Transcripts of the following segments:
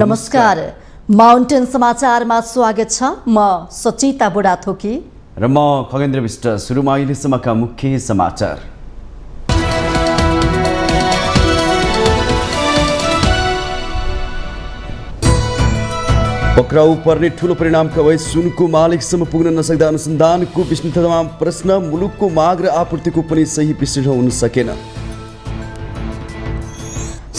नमस्कार, माउन्टेन समाचारमा स्वागत छ। म सचिता बुढाथोकी र म खगेन्द्र विष्ट। सुरुमा अहिलेसम्मका मुख्य समाचार। पक्राउ पर्ने ठूलो परिणामका भए सुनको मालिकसम्म पुग्न नसक्दा अनुसन्धानको विष्णुतामा प्रश्न। मुलुकको माग र आपूर्तिको पनि सही विश्लेषण हुन सकेन।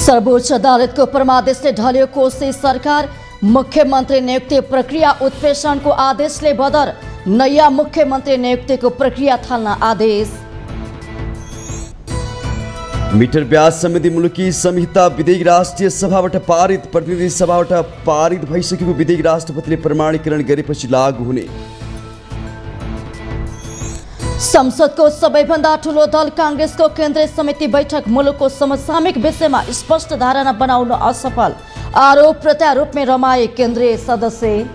सर्वोच्च अदालतको परमादेशले ढल्यो कोशी सरकार। मुख्यमन्त्री नियुक्ति प्रक्रिया उत्प्रेषणको आदेशले बदर। नयाँ मुख्यमन्त्री नियुक्तिको प्रक्रिया थाल्न आदेश। मिटर ब्याज सम्बन्धी मुलुकी संहिता विधेयक राष्ट्रिय सभाबाट पारित। प्रतिनिधि सभाबाट पारित भइसकेको विधेयक राष्ट्रपतिले प्रमाणीकरण गरेपछि लागू हुने। संसदको सबैभन्दा ठूलो दल कांग्रेसको केन्द्रीय समिति बैठक। मुलुकको समसामयिक विषयमा स्पष्ट धारणा बनाउन असफल। आरोप प्रत्यारोपमा रमाए केन्द्रीय सदस्य।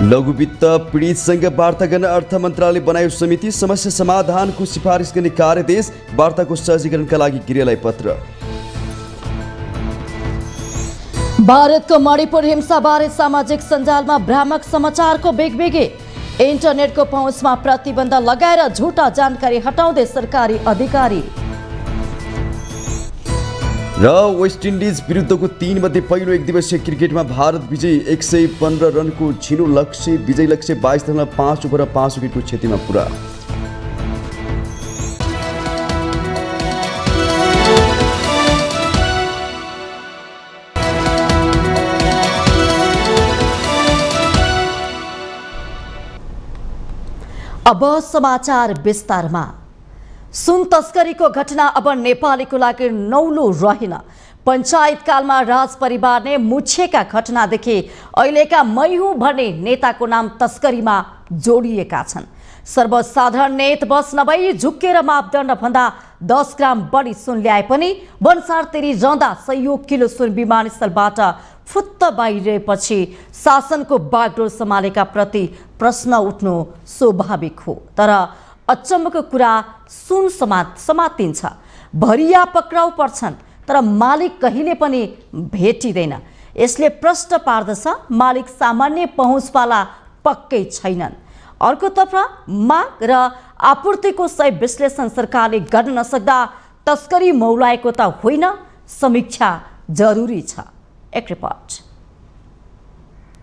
लघुवित्त पीडितसँग वार्ता गर्न अर्थ मन्त्रालयले बनायो समिति। समस्या समाधानको सिफारिस गर्ने कार्यदेश। वार्ताको सहजीकरणका लागि गृहलाई पत्र। भारतको मणिपुर हिंसाबारे सामाजिक सञ्जालमा भ्रामक समाचारको बेगबेगे। इन्टरनेटको पहुँचमा प्रतिबन्ध लगाएर झुटा जानकारी हटाउँदै सरकारी अधिकारी। र वेस्ट इन्डिज विरुद्धको 3 मध्ये पहिलो एकदिवसीय क्रिकेटमा भारत विजयी। 115 रनको छिनो लक्ष्य। विजय लक्ष्य 22.5 ओभर 5 विकेटको क्षतिमा पुरा। अब समाचार विस्तारमा। सुन तस्करीको घटना अब नेपालीको लागि नौलो रहेन। पञ्चायतकालमा राज परिवारले मुछेका घटनादेखि अहिलेका मैहुँ भन्ने नेताको नाम तस्करीमा जोडिएका छन्। सर्वसाधारण नेत बस नभई झुक्केर मापदण्डभन्दा 10 ग्राम बढी सुन ल्याए पनि भन्सार तिरी रहँदा 100 किलो सुन विमानस्थलबाट फुत्त बाहिरिएपछि शासनको बागडोर सम्हालेका प्रति प्रश्न उठ्नु स्वाभाविक हो। तर अचम्मको कुरा सुन समातिन्छ, भरिया पक्राउ पर्छन्, तर मालिक कहिले पनि भेटिँदैन। यसले प्रश्न पार्दछ मालिक सामान्य पहुँचवाला पक्कै छैनन्। अर्कोतर्फ माग र आपूर्तिको सही विश्लेषण सरकारले गर्न नसक्दा तस्करी मौलाएको त होइन, समीक्षा जरुरी छ। एक रिपोर्ट।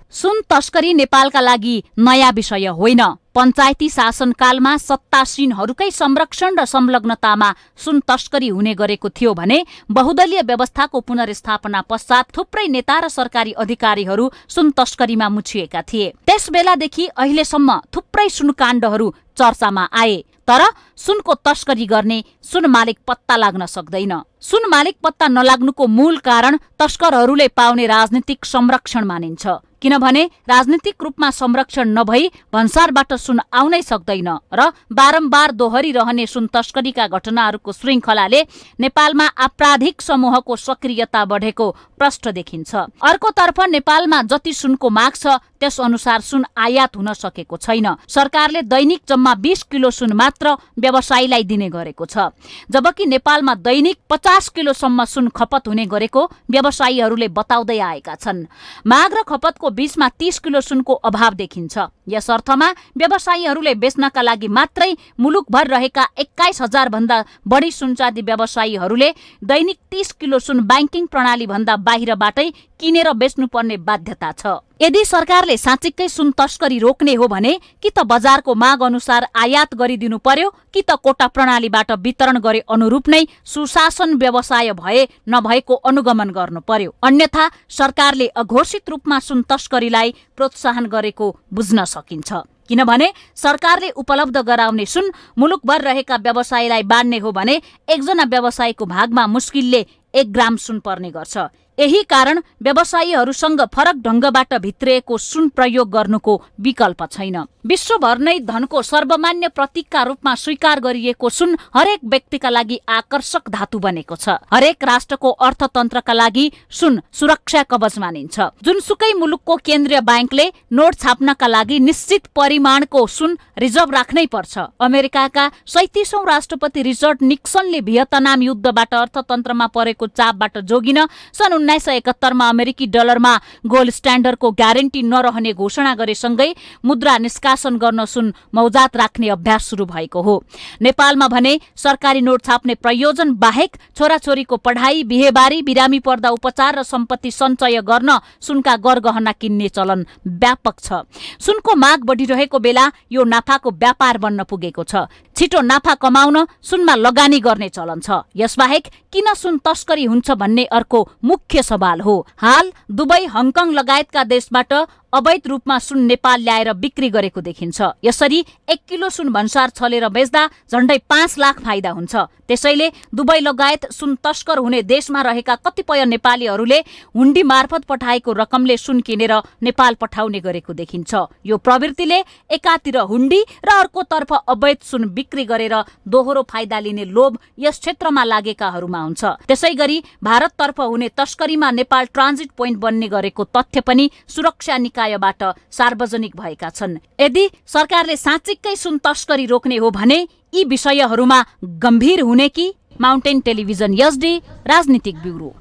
सुन तस्करी नेपालका लागि नयाँ विषय होइन। पञ्चायती शासनकालमा सत्तासीनहरूकै संरक्षण र संलग्नतामा सुन तस्करी हुने गरेको थियो भने बहुदलीय व्यवस्थाको पुनर्स्थापना पश्चात थुप्रै नेता र सरकारी अधिकारीहरू सुन तस्करीमा मुछिएका थिए। त्यस बेलादेखि अहिलेसम्म थुप्रै सुनकाण्डहरू चर्चामा आए। तर सुनको तस्करी गर्ने सुन मालिक पत्ता लाग्न सक्दैन। सुन मालिक पत्ता नलाग्नुको मूल कारण तस्करहरूले पाउने राजनीतिक संरक्षण मानिन्छ। किनभने राजनीतिक रूपमा संरक्षण नभई भन्सारबाट सुन आउनै सक्दैन र बारम्बार दोहोरिरहने सुन तस्करीका घटनाहरूको श्रृङ्खलाले नेपालमा आपराधिक समूहको सक्रियता बढेको प्रष्ट देखिन्छ। अर्कोतर्फ नेपालमा जति सुनको माग छ त्यस अनुसार सुन आयात हुन सकेको छैन। सरकारले दैनिक जम्मा 20 किलो सुन मात्र व्यवसायीलाई दिने गरेको छ, जबकि नेपालमा दैनिक 50 किलोसम्म सुन खपत हुने गरेको व्यवसायीहरूले बताउँदै आएका छन्। माग र खपतको बीचमा 30 किलो सुनको अभाव देखिन्छ। यस अर्थमा व्यवसायीहरूले बेच्नका लागि मात्रै मुलुकभर रहेका 21,000 भन्दा बढी सुनचाँदी व्यवसायीहरूले दैनिक 30 किलो सुन ब्याङ्किङ प्रणाली भन्दा बाहिरबाटै किनेर बेच्नुपर्ने बाध्यता छ। यदि सरकारले साँच्चीकै सुन तस्करी रोक्ने हो भने कि त बजारको माग अनुसार आयात गरिदिनु पर्यो कि त कोटा प्रणालीबाट वितरण गरे अनुरूप नै सुशासन व्यवसाय भए नभएको अनुगमन गर्नु पर्यो। अन्यथा सरकारले अघोषित रूपमा सुन तस्करीलाई प्रोत्साहन गरेको बुझ्न सकिन्छ। किनभने सरकारले उपलब्ध गराउने सुन मुलुकभर रहेका व्यवसायीलाई बाँड्ने हो भने एकजना व्यवसायीको भागमा मुस्किलले 1 ग्राम सुन पर्ने गर्छ। यही कारण व्यवसायीहरूसँग फरक ढङ्गबाट भित्रिएको सुन प्रयोग गर्नुको विकल्प छैन। विश्वभर नै धनको सर्वमान्य प्रतीकका रूपमा स्वीकार गरिएको सुन हरेक व्यक्तिका लागि आकर्षक धातु बनेको छ। हरेक राष्ट्रको अर्थतन्त्रका लागि सुन सुरक्षा कवच मानिन्छ। जुनसुकै मुलुकको केन्द्रीय ब्याङ्कले नोट छाप्नका लागि निश्चित परिमाणको सुन रिजर्भ राख्नै पर्छ। अमेरिकाका 37औं राष्ट्रपति रिचर्ड निक्सनले भियतनाम युद्धबाट अर्थतन्त्रमा परेको चापबाट जोगिन सन् 1971 मा अमेरिकी डलरमा गोल्ड स्ट्यान्डर्डको ग्यारेन्टी नरहने घोषणा गरेसँगै मुद्रा निष्कासन गर्न सुन मौजात राख्ने अभ्यास सुरु भएको हो। नेपालमा भने सरकारी नोट छाप्ने प्रयोजन बाहेक छोराछोरीको पढाइ, बिहेबारी, बिरामी पर्दा उपचार र सम्पत्ति सञ्चय गर्न सुनका गरगहना किन्ने चलन व्यापक छ। सुनको माग बढिरहेको बेला यो नाफाको व्यापार बन्न पुगेको छ। छिटो नाफा कमाउन सुनमा लगानी गर्ने चलन छ। यसबाहेक किन सुन तस्करी हुन्छ भन्ने अर्को मुख्य सवाल हो। हाल दुबई, हङकङ लगायतका देशबाट अवैध रूपमा सुन नेपाल ल्याएर बिक्री गरेको देखिन्छ। यसरी 1 किलो सुन भन्सार छलेर बेच्दा झण्डै 5 लाख फाइदा हुन्छ। त्यसैले दुबई लगायत सुन तस्कर हुने देशमा रहेका कतिपय नेपालीहरूले हुन्डी मार्फत पठाएको रकमले सुन किनेर नेपाल पठाउने गरेको देखिन्छ। यो प्रवृत्तिले एकातिर हुन्डी र अर्कोतर्फ अवैध सुन बिक्री गरेर दोहोरो फाइदा लिने लोभ यस क्षेत्रमा लागेकाहरूमा हुन्छ। त्यसैगरी भारततर्फ हुने तस्करीमा नेपाल ट्रान्जिट पोइन्ट बन्ने गरेको तथ्य पनि सुरक्षा निकायबाट सार्वजनिक भएका छन्। यदि सरकारले साँच्चीकै सुन तस्करी रोक्ने हो भने यी विषयहरूमा गम्भीर हुने कि? माउन्टेन टेलिभिजन एसडी राजनीतिक ब्युरो।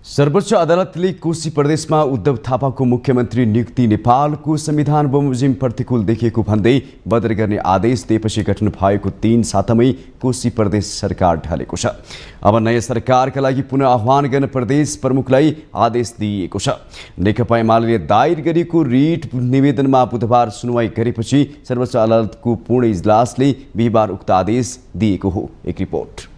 सर्वोच्च अदालतले कोशी प्रदेशमा उद्धव थापाको मुख्यमन्त्री नियुक्ति नेपालको संविधान बमोजिम प्रतिकूल देखिएको भन्दै बदर गर्ने आदेश दिएपछि गठन भएको 3 सातामै कोशी प्रदेश सरकार ढलेको छ। अब नयाँ सरकारका लागि पुनः आह्वान गर्न प्रदेश प्रमुखलाई आदेश दिइएको छ। नेकपा एमाले दायर गरेको रिट निवेदनमा बुधबार सुनवाई गरेपछि सर्वोच्च अदालतको पूर्ण इजलासले बिहिबार उक्त आदेश दिएको हो। एक रिपोर्ट।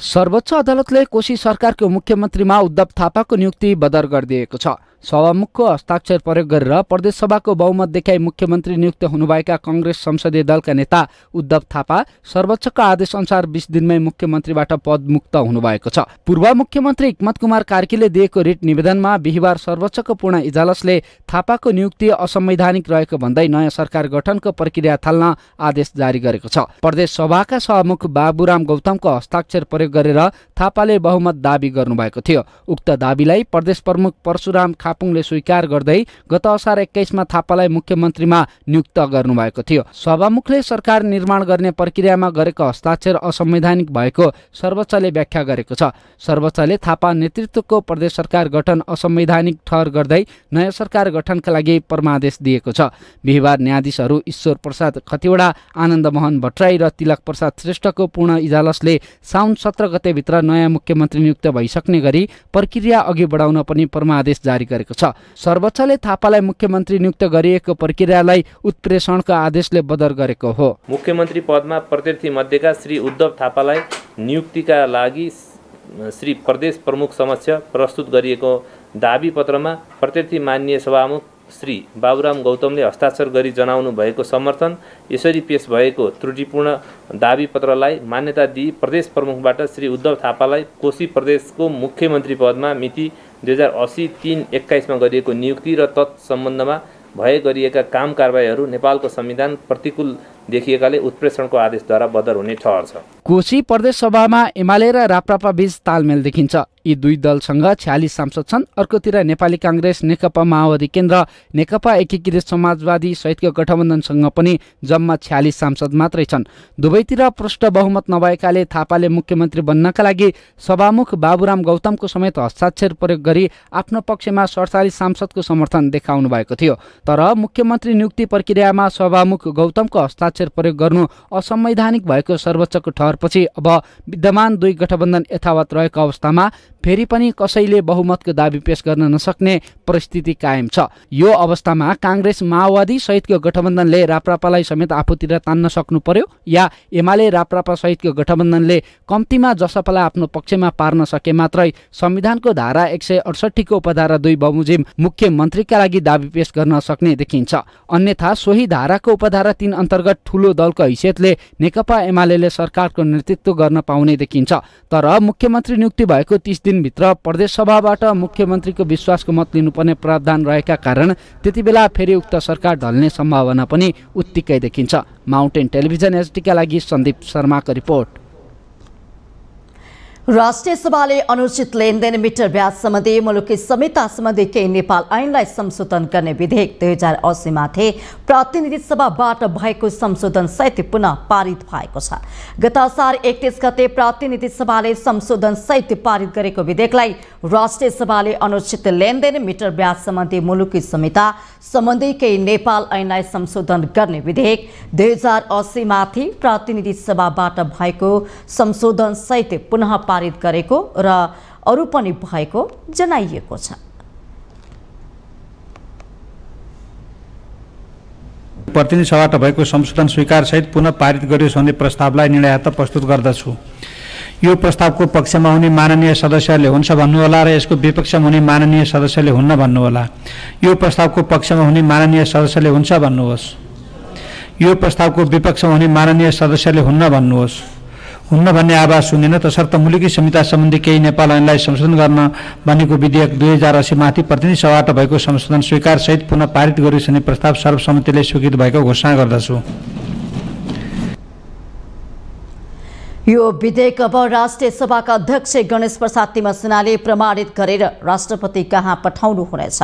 सर्वोच्च अदालतले कोशी सरकारको मुख्यमन्त्रीमा उद्धव थापाको नियुक्ति बदर गरिदिएको छ। सभामुखको हस्ताक्षर प्रयोग गरेर प्रदेश सभाको बहुमत देखाई मुख्यमन्त्री नियुक्त हुनुभएका कांग्रेस संसदीय दलका नेता उद्धव थापा सर्वोच्चका आदेश अनुसार 20 दिनमै मुख्यमन्त्रीबाट पदमुक्त हुनुभएको छ। पूर्व मुख्यमन्त्री हिक्मत कुमार कार्कीले दिएको रिट निवेदनमा बिहिबार सर्वोच्चको पूर्ण इजलासले थापाको नियुक्ति असंवैधानिक रहेको भन्दै नयाँ सरकार गठनको प्रक्रिया थाल्न आदेश जारी गरेको छ। प्रदेश सभाका सभामुख बाबुराम गौतमको हस्ताक्षर प्रयोग गरेर थापाले बहुमत दाबी गर्नुभएको थियो। उक्त दाबीलाई प्रदेश प्रमुख परशुराम खापुङले स्वीकार गर्दै गत असार 21 मा थापालाई मुख्यमन्त्रीमा नियुक्त गर्नुभएको थियो। सभामुखले सरकार निर्माण गर्ने प्रक्रियामा गरेको हस्ताक्षर असंवैधानिक भएको सर्वोच्चले व्याख्या गरेको छ। सर्वोच्चले थापा नेतृत्वको प्रदेश सरकार गठन असंवैधानिक ठहर गर्दै नयाँ सरकार गठनका लागि परमादेश दिएको छ। बिहिबार न्यायाधीशहरू ईश्वर प्रसाद खतिवडा, आनन्द मोहन भट्टराई र तिलक प्रसाद श्रेष्ठको पूर्ण इजलासले साउन 17 गतेभित्र नयाँ मुख्यमन्त्री नियुक्त भइसक्ने गरी प्रक्रिया अघि बढाउन पनि परमादेश जारी गरेको छ। सर्वोच्चले थापालाई मुख्यमन्त्री नियुक्त गरिएको प्रक्रियालाई उत्प्रेषणका आदेशले बदर गरेको हो। मुख्यमन्त्री पदमा प्रत्याशी मध्येका श्री उद्धव थापालाई नियुक्तिका लागि श्री प्रदेश प्रमुख समक्ष प्रस्तुत गरिएको दाबी पत्रमा प्रत्याशी माननीय सभामुख श्री बाबुराम गौतमले हस्ताक्षर गरी जनाउनु भएको समर्थन यसरी पेश भएको त्रुटिपूर्ण दाबी पत्रलाई मान्यता दिई प्रदेश प्रमुखबाट श्री उद्धव थापालाई कोशी प्रदेशको मुख्यमन्त्री पदमा मिति 2080-3-21 मा गरिएको नियुक्ति र तत्सम्बन्धमा भए गरिएका काम कारबाहीहरू नेपालको संविधान प्रतिकूल देखिएकाले उत्प्रेषणको आदेशद्वारा बदर हुने ठहर छ। कोशी प्रदेश सभामा एमाले र राप्रपा बीच तालमेल देखिन्छ। यी दुई दलसँग 46 सांसद छन्। अर्कोतिर नेपाली कांग्रेस, नेकपा माओवादी केन्द्र, नेकपा एकीकृत समाजवादी सहितको गठबन्धनसँग पनि जम्मा 46 सांसद मात्रै छन्। दुवैतिर प्रष्ट बहुमत नभएकाले थापाले मुख्यमन्त्री बन्नका लागि सभामुख बाबुराम गौतमको समेत हस्ताक्षर प्रयोग गरी आफ्नो पक्षमा 47 सांसदको समर्थन देखाउनु भएको थियो। तर मुख्यमन्त्री नियुक्ति प्रक्रियामा सभामुख गौतमको हस्ताक्षर प्रयोग गर्नु असंवैधानिक भएको सर्वोच्चको ठहरपछि अब विद्यमान दुई गठबन्धन यथावत रहेको अवस्थामा फेरि पनि कसैले बहुमतको दाबी पेश गर्न नसक्ने परिस्थिति कायम छ। यो अवस्थामा कांग्रेस माओवादी सहितको गठबन्धनले राप्रपालाई समेत आफूतिर तान्न सक्नु पर्यो या एमाले राप्रपा सहितको गठबन्धनले कम्तीमा जसपालाई आफ्नो पक्षमा पार्न सके मात्रै संविधानको धारा 168 को उपधारा 2 बमोजिम मुख्यमन्त्रीका लागि दाबी पेश गर्न सक्ने देखिन्छ। अन्यथा सोही धाराको उपधारा 3 अन्तर्गत ठूलो दलको हैसियतले नेकपा एमाले सरकारको नेतृत्व गर्न पाउने देखिन्छ। तर मुख्यमन्त्री नियुक्ति भएको 30 दिनभित्र प्रदेश सभाबाट मुख्यमन्त्रीको विश्वासको मत लिनुपर्ने प्रावधान रहेका कारण त्यतिबेला फेरि उक्त सरकार ढल्ने सम्भावना पनि उत्तिकै देखिन्छ। माउन्टेन टेलिभिजन एसडीका लागि सन्दीप शर्माको रिपोर्ट। राष्ट्रिय सभाले अनुचित लेनदेन मिटर ब्याज सम्बन्धी मुलुकी संहिता सम्बन्धी केही नेपाल ऐनलाई संशोधन गर्ने विधेयक 2080 माथि प्रतिनिधि सभाबाट भएको संशोधन सहित पुनः पारित भएको छ। गत असार 31 गते प्रतिनिधि सभाले संशोधन सहित पारित गरेको विधेयकलाई राष्ट्रिय सभाले अनुचित लेनदेन मिटर ब्याज सम्बन्धी मुलुकी संहिता सम्बन्धी केही नेपाल ऐनलाई संशोधन गर्ने विधेयक 2080 माथि प्रतिनिधि सभाबाट भएको संशोधन सहित पुनः पारित गरेको र अरु पनि भएको जनाइएको छ। प्रतिनिधि सभाबाट भएको संशोधन स्वीकार सहित पुनः पारित गरियोस् भन्ने प्रस्तावलाई निर्णयार्थ प्रस्तुत गर्दछु। यो प्रस्तावको पक्षमा हुने माननीय सदस्यले हुन्छ भन्नुहोला र यसको विपक्षमा हुने माननीय सदस्यले हुन्न भन्नुहोला। यो प्रस्तावको पक्षमा हुने माननीय सदस्यले हुन्छ भन्नुहोस्। यो प्रस्तावको विपक्षमा हुने माननीय सदस्यले हुन्न भन्नुहोस्। हुन्न भन्ने आवाज सुनेन तसर्थ मुलुकी संहिता सम्बन्धी केही नेपाल ऐनलाई संशोधन गर्न बनेको विधेयक 2080 माथि प्रतिनिधि सभाबाट भएको संशोधन स्वीकार सहित पुनः पारित गरियोस् भन्ने प्रस्ताव सर्वसम्मतिले स्वीकृत भएको घोषणा गर्दछु। यो विधेयक अब राष्ट्रिय सभाका अध्यक्ष गणेश प्रसाद तिमसिनाले प्रमाणित गरेर राष्ट्रपति कहाँ पठाउनु हुनेछ।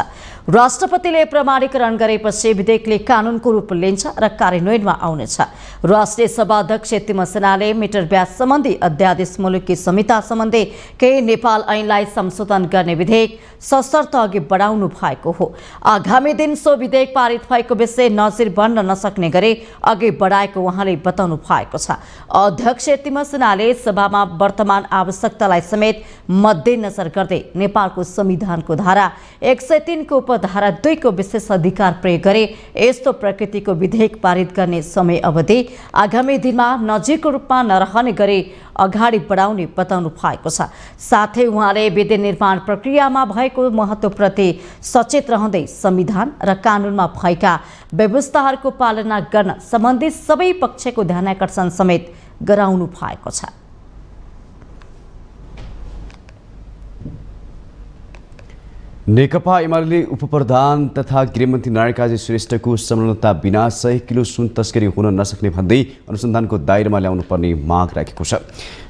राष्ट्रपतिले प्रमाणीकरण गरेपछि विधेयकले कानूनको रूप लिन्छ र कार्यान्वयनमा आउनेछ। राष्ट्रिय सभा अध्यक्ष तिमसिनाले मिटर ब्याज सम्बन्धी अध्यादेश मुलुकी संहिता सम्बन्धी केही नेपाल ऐनलाई संशोधन गर्ने विधेयक सशर्त अघि बढाउनु भएको हो। आगामी दिन सो विधेयक पारित भएको विषय नजिर बन्न नसक्ने गरी अघि बढाएको उहाँले बताउनु भएको छ। अध्यक्ष तिमसिनाले सभामा वर्तमान आवश्यकतालाई समेत मध्यनजर गर्दै नेपालको संविधानको धारा 103 को उपधारा 2 को विशेष अधिकार प्रयोग गरे यस्तो प्रकृतिको विधेयक पारित गर्ने समय अवधि आगामी दिनमा नजिकको रूपमा नरहने गरी अगाडि बढाउने बताउनु भएको छ। साथै उहाँले विधि निर्माण प्रक्रियामा भएको महत्त्वप्रति सचेत रहँदै संविधान र कानूनमा भएका व्यवस्थाहरूको पालना गर्न सम्बन्धित सबै पक्षको ध्यानाकर्षण समेत गराउनु भएको छ। नेकपा एमाले उपप्रधान तथा गृहमन्त्री नारायण काजी श्रेष्ठको संलग्नता बिना 100 किलो सुन तस्करी हुन नसक्ने भन्दै अनुसन्धानको दायरामा ल्याउनु पर्ने माग राखेको छ।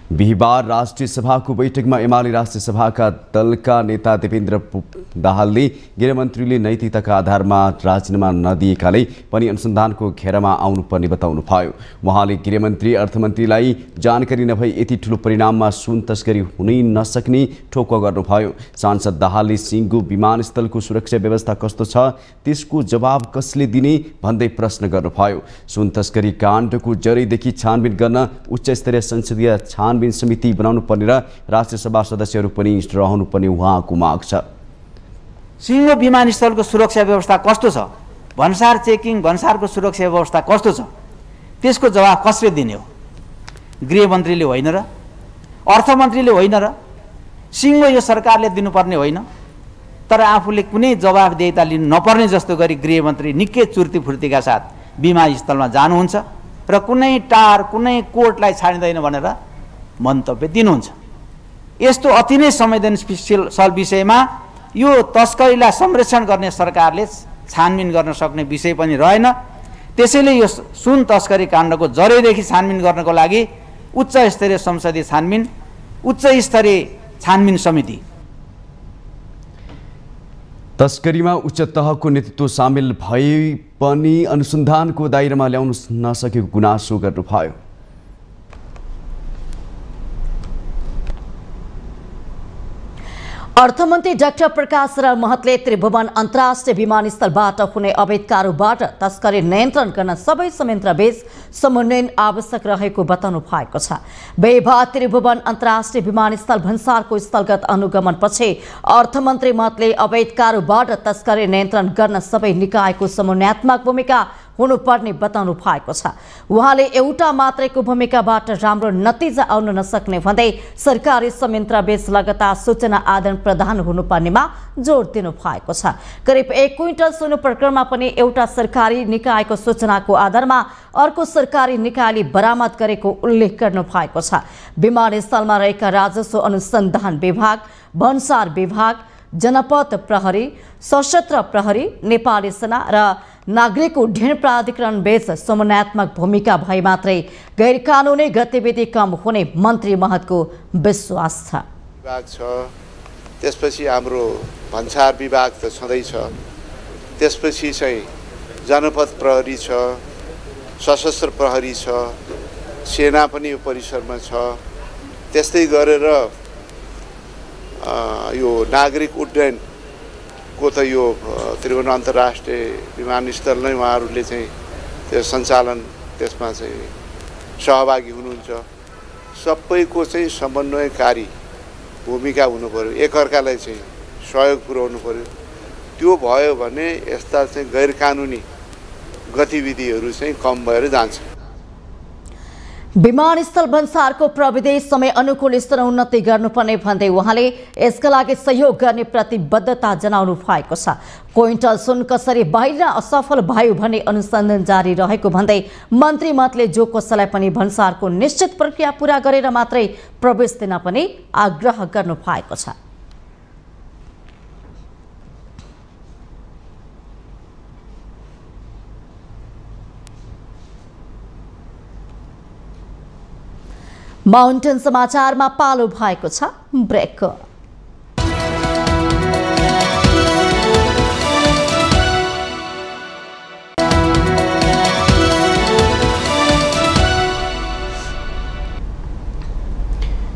बिहिबार राष्ट्रिय सभाको बैठकमा एमाले राष्ट्रिय सभाका दलका नेता देवेन्द्र दाहालले गृहमन्त्रीले नैतिकताका आधारमा राजीनामा नदिएकाले पनि अनुसन्धानको घेरामा आउनुपर्ने बताउनु भयो। उहाँले गृहमन्त्री अर्थमन्त्रीलाई जानकारी नभई यति ठूलो परिणाममा सुन तस्करी हुनै नसक्ने ठोक्वा गर्नुभयो। सांसद दाहालले सिङ्गु विमानस्थलको सुरक्षा व्यवस्था कस्तो छ त्यसको जवाब कसले दिने भन्दै प्रश्न गर्नुभयो। सुन तस्करी काण्डको जरैदेखि छानबिन गर्न उच्च स्तरीय संसदीय छानबिन समिति बनाउनु पर्ने र राष्ट्रिय सभा सदस्यहरू पनि रहनु पर्ने उहाँको माग छ। सिङ्गो विमानस्थलको सुरक्षा व्यवस्था कस्तो छ, भन्सार चेकिङ भन्सारको सुरक्षा व्यवस्था कस्तो छ त्यसको जवाब कसले दिने हो? गृहमन्त्रीले होइन र अर्थमन्त्रीले होइन र सिङ्गो यो सरकारले दिनुपर्ने होइन। तर आफूले कुनै जवाफदेहिता लिनु नपर्ने जस्तो गरी गृहमन्त्री निकै चुर्ती फुर्तीका साथ विमानस्थलमा जानुहुन्छ र कुनै टार कुनै कोर्टलाई छाडिँदैन भनेर मन्तव्य दिनुहुन्छ। यस्तो अति नै संवेदनशील विषयमा यो तस्करीलाई संरक्षण गर्ने सरकारले छानबिन गर्न सक्ने विषय पनि रहेन। त्यसैले यो सुन तस्करी काण्डको जरैदेखि छानबिन गर्नको लागि उच्च स्तरीय संसदीय छानबिन उच्च स्तरीय छानबिन समिति तस्करीमा उच्च तहको नेतृत्व सामेल भए पनि अनुसन्धानको दायरामा ल्याउन नसकेको गुनासो गर्नुभयो। अर्थमन्त्री डाक्टर प्रकाश महतले त्रिभुवन अन्तर्राष्ट्रिय विमानस्थलबाट हुने अवैध कारोबार तस्करी नियन्त्रण गर्न सबै संयन्त्रबीच समन्वय आवश्यक रहेको बताउनु भएको छ। बेभा त्रिभुवन अन्तर्राष्ट्रिय विमानस्थल भन्सारको स्थलगत अनुगमनपछि अर्थमन्त्री महतले अवैध कारोबार तस्करी नियन्त्रण गर्न सबै निकायको समन्वयात्मक भूमिका हुनुपर्ने बताउनु भएको छ। उहाँले एउटा मात्रैको भूमिकाबाट राम्रो नतिजा आउन नसक्ने भन्दै सरकारी संयन्त्रबीच लगातार सूचना आदान प्रदान हुनुपर्नेमा जोड दिनु भएको छ। करिब 1 क्विन्टल सुन प्रकरणमा पनि एउटा सरकारी निकायको सूचनाको आधारमा अर्को सरकारी निकायले बरामद गरेको उल्लेख गर्नु भएको छ। विमानस्थलमा रहेका राजस्व अनुसन्धान विभाग, भन्सार विभाग, जनपद प्रहरी, सशस्त्र प्रहरी, नेपाली सेना र नागरिक उड्डयन प्राधिकरण बीच समन्वयात्मक भूमिका भए मात्रै गैरकानुनी गतिविधि कम हुने मन्त्री महतको विश्वास छ। विभाग छ, त्यसपछि हाम्रो भन्सार विभाग त छँदैछ, त्यसपछि चाहिँ जनपद प्रहरी छ, सशस्त्र प्रहरी छ, सेना पनि यो परिसरमा छ। त्यस्तै गरेर यो नागरिक उड्डयनको त यो त्रिभुवन अन्तर्राष्ट्रिय विमानस्थल नै उहाँहरूले चाहिँ त्यो सञ्चालन त्यसमा चाहिँ सहभागी हुनुहुन्छ। सबैको चाहिँ समन्वयकारी भूमिका हुनु पर्यो, एकअर्कालाई चाहिँ सहयोग पुर्याउनु पर्यो। त्यो भयो भने यस्ता चाहिँ गैरकानुनी गतिविधिहरू चाहिँ कम भएर जान्छ। विमानस्थल भन्सारको प्रविधि समय अनुकूल स्तर उन्नति गर्नुपर्ने भन्दै उहाँले यसका लागि सहयोग गर्ने प्रतिबद्धता जनाउनु भएको छ। क्विन्टल सुन कसरी बाहिर असफल भयो भन्ने अनुसन्धान जारी रहेको भन्दै मन्त्री मतले जो कसैलाई पनि भन्सारको निश्चित प्रक्रिया पूरा गरेर मात्रै प्रवेश दिन पनि आग्रह गर्नु भएको छ। माउन्टेन समाचारमा पालो भएको छ ब्रेक।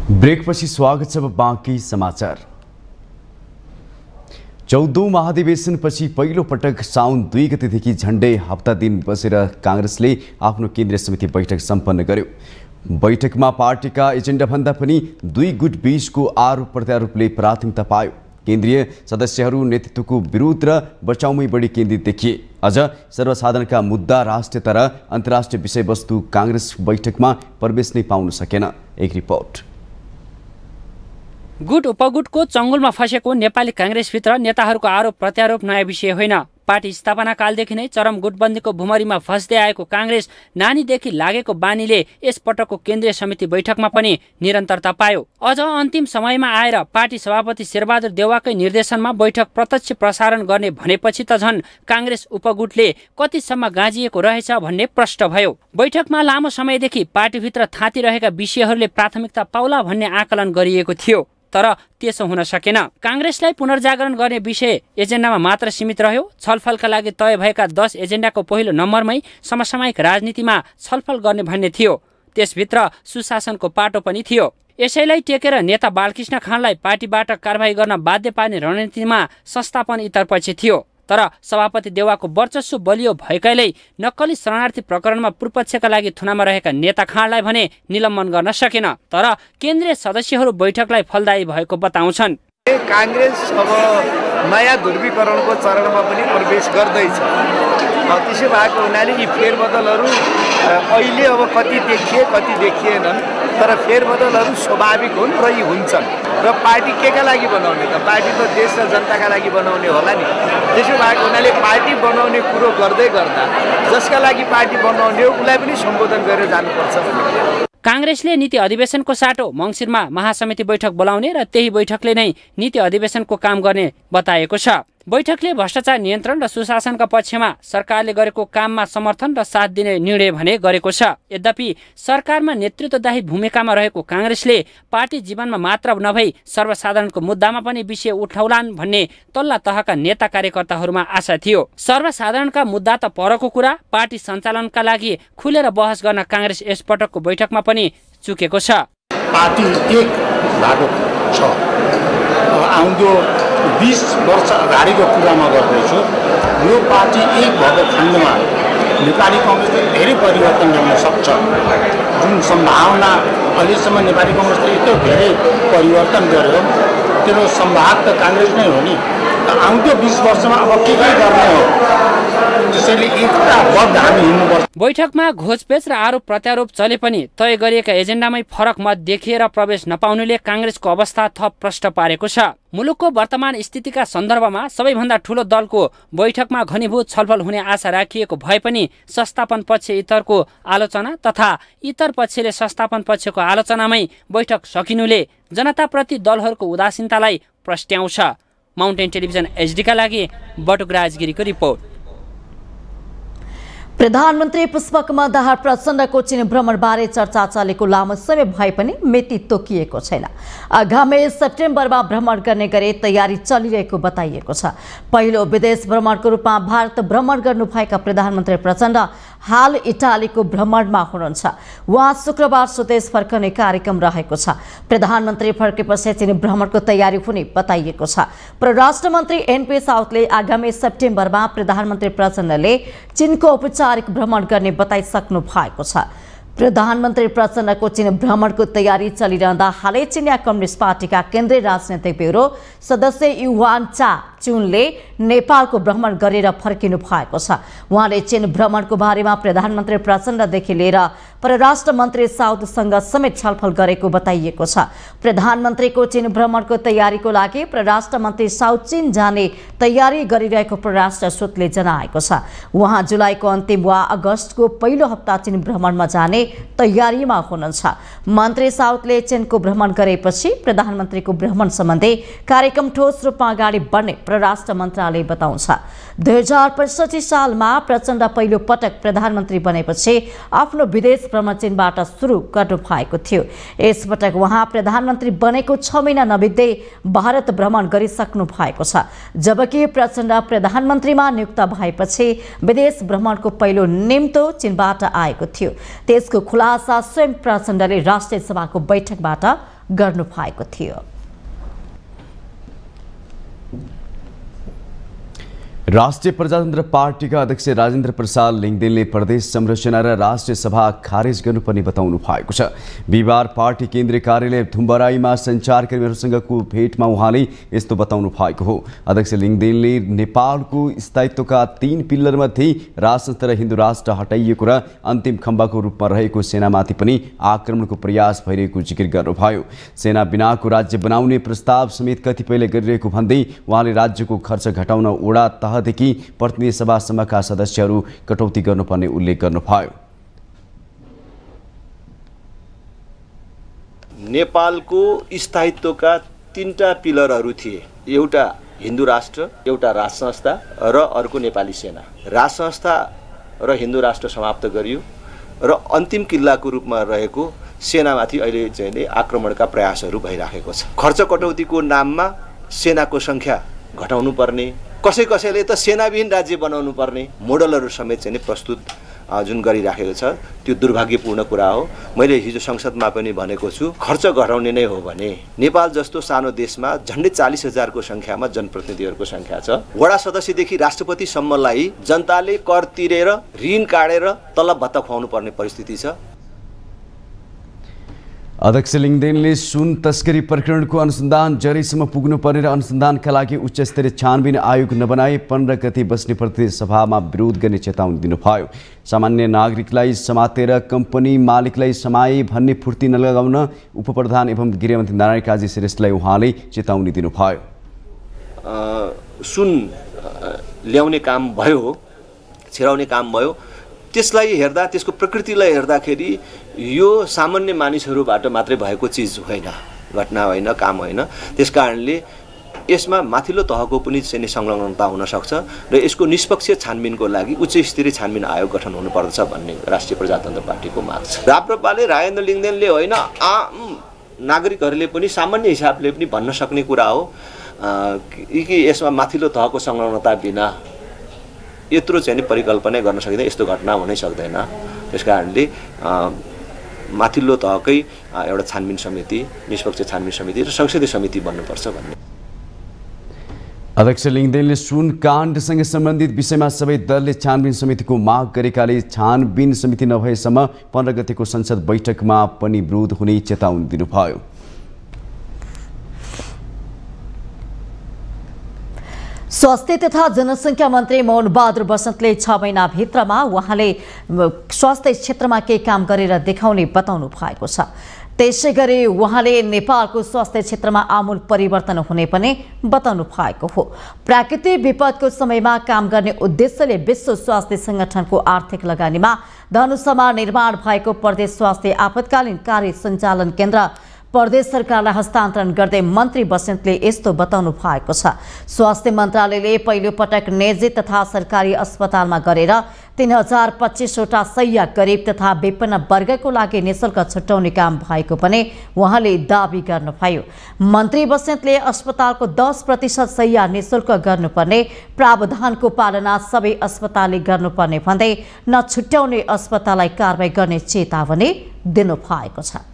ब्रेकपछि स्वागत छ बाँकी समाचार। 14औं महाधिवेशनपछि पहिलो पटक साउन 2 गतेदेखि झण्डै हप्ता दिन बसेर कांग्रेसले आफ्नो केन्द्रीय समिति बैठक सम्पन्न गर्यो। बैठकमा पार्टीका एजेन्डाभन्दा पनि 2 गुट बीचको आरोप प्रत्यारोपले प्राथमिकता पायो। केन्द्रीय सदस्यहरू नेतृत्वको विरोध र बचाउमै बढी केन्द्रित देखिए। अझ सर्वसाधारणका मुद्दा राष्ट्रिय तर अन्तर्राष्ट्रिय विषयवस्तु कांग्रेस बैठकमा प्रवेश नै पाउन सकेन। एक रिपोर्ट। गुट उपगुटको चङ्गुलमा फसेको नेपाली कांग्रेसभित्र नेताहरूको आरोप प्रत्यारोप नयाँ विषय होइन। पार्टी स्थापना कालदेखि नै चरम गुटबन्दीको भुमरीमा फस्दै आएको कांग्रेस नानीदेखि लागेको बानीले यस पटकको केन्द्रीय समिति बैठकमा पनि निरन्तरता पायो। अझ अन्तिम समयमा आएर पार्टी सभापति शेरबहादुर देउवाकै निर्देशनमा बैठक प्रत्यक्ष प्रसारण गर्ने भनेपछि त झन् कांग्रेस उपगुटले कतिसम्म गाँजिएको रहेछ भन्ने प्रश्न भयो। बैठकमा लामो समयदेखि पार्टीभित्र थाँतिरहेका विषयहरूले प्राथमिकता पाउला भन्ने आकलन गरिएको थियो, तर त्यसो हुन सकेन। कांग्रेसलाई पुनर्जागरण गर्ने विषय एजेन्डामा मात्र सीमित रह्यो। छलफलका लागि तय भएका 10 एजेन्डाको पहिलो नम्बरमै समसामयिक राजनीतिमा छलफल गर्ने भन्ने थियो। त्यसभित्र सुशासनको पाटो पनि थियो। यसैलाई टेकेर नेता बालकृष्ण खानलाई पार्टीबाट कारबाही गर्न बाध्य पार्ने रणनीतिमा संस्थापन इतरपछि थियो। तर सभापति देउवाको वर्चस्व बलियो भएकैले नक्कली शरणार्थी प्रकरणमा पूर्वपक्षका लागि थुनामा रहेका नेता खानलाई भने निलम्बन गर्न सकेन। तर केन्द्रीय सदस्यहरू बैठकलाई फलदायी भएको बताउँछन्। कांग्रेस अब नयाँ ध्रुवीकरणको चरणमा पनि प्रवेश गर्दैछ। त्यसो भएको हुनाले यी फेरबदलहरू अहिले अब कति देखिए कति देखिएनन्, तर फेरबदलहरू स्वाभाविक हुन् र यी हुन्छन्। र पार्टी केका लागि बनाउने त? पार्टी त देश र जनताका लागि बनाउने होला नि। त्यसो भएको हुनाले पार्टी बनाउने कुरो गर्दै गर्दा जसका लागि पार्टी बनाउने हो उसलाई पनि सम्बोधन गरेर जानुपर्छ भन्ने। कांग्रेसले नीति अधिवेशनको साटो मङ्सिरमा महासमिति बैठक बोलाउने र त्यही बैठकले नै नीति अधिवेशनको काम गर्ने बताएको छ। बैठकले भ्रष्टाचार नियन्त्रण र सुशासनका पक्षमा सरकारले गरेको काममा समर्थन र साथ दिने निर्णय भने गरेको छ। यद्यपि सरकारमा नेतृत्वदायी भूमिकामा रहेको कांग्रेसले पार्टी जीवनमा मात्र नभई सर्वसाधारणको मुद्दामा पनि विषय उठाउलान् भन्ने तल्ला तहका नेता कार्यकर्ताहरूमा आशा थियो। सर्वसाधारणका मुद्दा त परको कुरा, पार्टी सञ्चालनका लागि खुलेर बहस गर्न कांग्रेस यसपटकको बैठकमा पनि चुकेको छ। पार्टी एक भएको छ। आउँदो 20 वर्ष अगाडिको कुरामा गर्दैछु। यो पार्टी एक भएको खण्डमा नेपाली कांग्रेसले धेरै परिवर्तन ल्याउन सक्छ। जुन सम्भावना अहिलेसम्म नेपाली कांग्रेसले यत्रो धेरै परिवर्तन गर्यो त्यो सम्भाग त कांग्रेस नै हो नि। आउँदो 20 वर्षमा अब के गर्ने हो? त्यसैले एकताबद्ध हामी हिँड्नुपर्छ। बैठकमा घोचपेच र आरोप प्रत्यारोप चले पनि तय गरिएका एजेन्डामै फरक मत देखिएर प्रवेश नपाउनुले कांग्रेसको अवस्था थप प्रष्ट पारेको छ। मुलुकको वर्तमान स्थितिका सन्दर्भमा सबैभन्दा ठूलो दलको बैठकमा घनीभूत छलफल हुने आशा राखिएको भए पनि संस्थापन पक्ष इतरको आलोचना तथा इतर पक्षले संस्थापन पक्षको आलोचनामै बैठक सकिनुले जनताप्रति दलहरूको उदासीनतालाई प्रस्ट्याउँछ। माउन्टेन टेलिभिजन एचडीका लागि बटुकराज गिरीको रिपोर्ट। प्रधानमन्त्री पुष्पकमल दाहाल प्रचण्डको चीन भ्रमणबारे चर्चा चलेको लामो समय भए पनि मिति तोकिएको छैन। आगामी सेप्टेम्बरमा भ्रमण गर्ने गरी तयारी चलिरहेको बताइएको छ। पहिलो विदेश भ्रमणको रूपमा भारत भ्रमण गर्नुभएका प्रधानमन्त्री प्रचण्ड हाल इटालीको भ्रमणमा हुनुहुन्छ। उहाँ शुक्रबार स्वदेश फर्कने कार्यक्रम रहेको छ। प्रधानमन्त्री फर्केपछि चीन भ्रमणको तयारी हुने बताइएको छ। परराष्ट्र मन्त्री एनपी साउथले आगामी सेप्टेम्बरमा प्रधानमन्त्री प्रचण्डले चीनको औपचारिक भ्रमण गर्ने बताइसक्नु भएको छ। प्रधानमन्त्री प्रचण्डको चीन भ्रमणको तयारी चलिरहँदा हालै चिनिया कम्युनिस्ट पार्टीका केन्द्रीय राजनैतिक ब्युरो सदस्य युवान चा चुनले नेपालको भ्रमण गरेर फर्किनु भएको छ। उहाँले चीन भ्रमणको बारेमा प्रधानमन्त्री प्रचण्डदेखि लिएर परराष्ट्र मन्त्री साउदसँग समेत छलफल गरेको बताइएको छ। प्रधानमन्त्रीको चीन भ्रमणको तयारीको लागि परराष्ट्र मन्त्री साउथ चीन जाने तयारी गरिरहेको परराष्ट्र सूत्रले जनाएको छ। उहाँ जुलाईको अन्तिम वा अगस्तको पहिलो हप्ता चीन भ्रमणमा जाने तयारीमा हुनुहुन्छ। मन्त्री साउथले चीनको भ्रमण गरेपछि प्रधानमन्त्रीको भ्रमण सम्बन्धी कार्यक्रम ठोस रूपमा अगाडि बढ्ने परराष्ट्र मन्त्रालय बताउँछ। 2065 सालमा प्रचण्ड पहिलो पटक प्रधानमन्त्री बनेपछि आफ्नो विदेश भ्रमण चीनबाट सुरु गर्नु भएको थियो। यसपटक उहाँ प्रधानमन्त्री बनेको 6 महिना नबित्दै भारत भ्रमण गरिसक्नु भएको छ। जबकि प्रचण्ड प्रधानमन्त्रीमा नियुक्त भएपछि विदेश भ्रमणको पहिलो निम्तो चीनबाट आएको थियो। त्यसको खुलासा स्वयं प्रचण्डले राष्ट्रिय सभाको बैठकबाट गर्नु भएको थियो। राष्ट्रिय प्रजातन्त्र पार्टीका अध्यक्ष राजेन्द्र प्रसाद लिङदेनले प्रदेश संरचना र राष्ट्रिय सभा खारेज गर्नुपर्ने बताउनु भएको छ। बिहिबार पार्टी केन्द्रीय कार्यालय धुम्बराईमा सञ्चारकर्मीहरूसँगको भेटमा उहाँले यस्तो बताउनु भएको हो। अध्यक्ष लिङदेनले नेपालको स्थायित्वका 3 पिल्लरमध्ये राजतन्त्र र हिन्दू राष्ट्र हटाइएको र अन्तिम खम्बाको रूपमा रहेको सेनामाथि पनि आक्रमणको प्रयास भइरहेको जिकिर गर्नुभयो। सेना बिनाको राज्य बनाउने प्रस्ताव समेत कतिपयले गरिरहेको भन्दै उहाँले राज्यको खर्च घटाउन ओडा तहदेखि प्रतिनिधि सभासम्मका सदस्यहरू कटौती गर्नुपर्ने उल्लेख गर्नुभयो। नेपालको स्थायित्वका 3टा पिलरहरू थिए। एउटा हिन्दू राष्ट्र, एउटा राज संस्था र अर्को नेपाली सेना। राज संस्था र हिन्दू राष्ट्र समाप्त गरियो र अन्तिम किल्लाको रूपमा रहेको सेनामाथि अहिले चाहिँ आक्रमणका प्रयासहरू भइराखेको छ। खर्च कटौतीको नाममा सेनाको संख्या घटाउनु पर्ने, कसैले त सेनाविहीन राज्य बनाउनु पर्ने मोडलहरू समेत चाहिँ प्रस्तुत जुन गरिराखेको छ त्यो दुर्भाग्यपूर्ण कुरा हो। मैले हिजो संसदमा पनि भनेको छु, खर्च घटाउने नै हो भने नेपाल जस्तो सानो देशमा झन्डै 40,000 को संख्यामा जनप्रतिनिधिहरूको संख्या छ। वडा सदस्यदेखि राष्ट्रपतिसम्मलाई जनताले कर तिरेर ऋण काटेर तलब भत्ता खुवाउनु पर्ने परिस्थिति छ। अध्यक्ष लिङदेनले सुन तस्करी प्रकरणको अनुसन्धान जरीसम्म पुग्नुपर्ने र अनुसन्धानका लागि उच्चस्तरीय छानबिन आयोग नबनाए 15 गते बस्ने प्रतिनिधि सभामा विरोध गर्ने चेतावनी दिनुभयो। सामान्य नागरिकलाई समातेर कम्पनी मालिकलाई समाए भन्ने फुर्ती नलगाउन उपप्रधान एवं गृहमन्त्री नारायण काजी श्रेष्ठलाई उहाँले चेतावनी दिनुभयो। सुन ल्याउने काम भयो, छिराउने काम भयो, त्यसलाई हेर्दा त्यसको प्रकृतिलाई हेर्दाखेरि यो सामान्य मानिसहरूबाट मात्रै भएको चिज होइन, घटना होइन, काम होइन। त्यसकारणले यसमा माथिल्लो तहको पनि चाहिँ संलग्नता हुन सक्छ र यसको निष्पक्ष छानबिनको लागि उच्च स्तरीय छानबिन आयोग गठन हुनुपर्छ भन्ने राष्ट्रिय प्रजातन्त्र पार्टीको माग छ। राप्रपाले राजेन्द्र लिङदेनले होइन, आम नागरिकहरूले पनि सामान्य हिसाबले पनि भन्न सक्ने कुरा हो कि यसमा माथिल्लो तहको संलग्नता बिना यत्रो चाहिँ परिकल्पना गर्न सकिँदैन, यस्तो घटना हुनै सक्दैन। त्यसकारणले माथिल्लो तहकै एउटा छानबिन समिति, निष्पक्ष छानबिन समिति र संसदीय समिति बन्नुपर्छ भन्ने। अध्यक्ष लिङदेनले सुन काण्डसँग सम्बन्धित विषयमा सबै दलले छानबिन समितिको माग गरेकाले छानबिन समिति नभएसम्म 15 गतेको संसद बैठकमा पनि विरोध हुने चेतावनी दिनुभयो। स्वास्थ्य तथा जनसङ्ख्या मन्त्री मोहन बहादुर बस्नेतले 6 महिनाभित्रमा उहाँले स्वास्थ्य क्षेत्रमा केही काम गरेर देखाउने बताउनु भएको छ। त्यसै गरी उहाँले नेपालको स्वास्थ्य क्षेत्रमा आमूल परिवर्तन हुने पनि बताउनु भएको हो। प्राकृतिक विपदको समयमा काम गर्ने उद्देश्यले विश्व स्वास्थ्य संगठनको आर्थिक लगानीमा धनुषमा निर्माण भएको प्रदेश स्वास्थ्य आपतकालीन कार्य सञ्चालन केन्द्र प्रदेश सरकारलाई हस्तान्तरण गर्दै मन्त्री बस्नेतले यस्तो बताउनु भएको छ। स्वास्थ्य मन्त्रालयले पहिलो पटक निजी तथा सरकारी अस्पतालमा गरेर 3025वटा शैय्या गरिब तथा विपन्न वर्गको लागि निशुल्क छुट्याउने काम भएको पनि उहाँले दाबी गर्नुभयो। मन्त्री बस्नेतले अस्पतालको 10% शैय्या निशुल्क गर्नुपर्ने प्रावधानको पालना सबै अस्पतालले गर्नुपर्ने भन्दै नछुट्याउने अस्पताललाई कारबाही गर्ने चेतावनी दिनुभएको छ।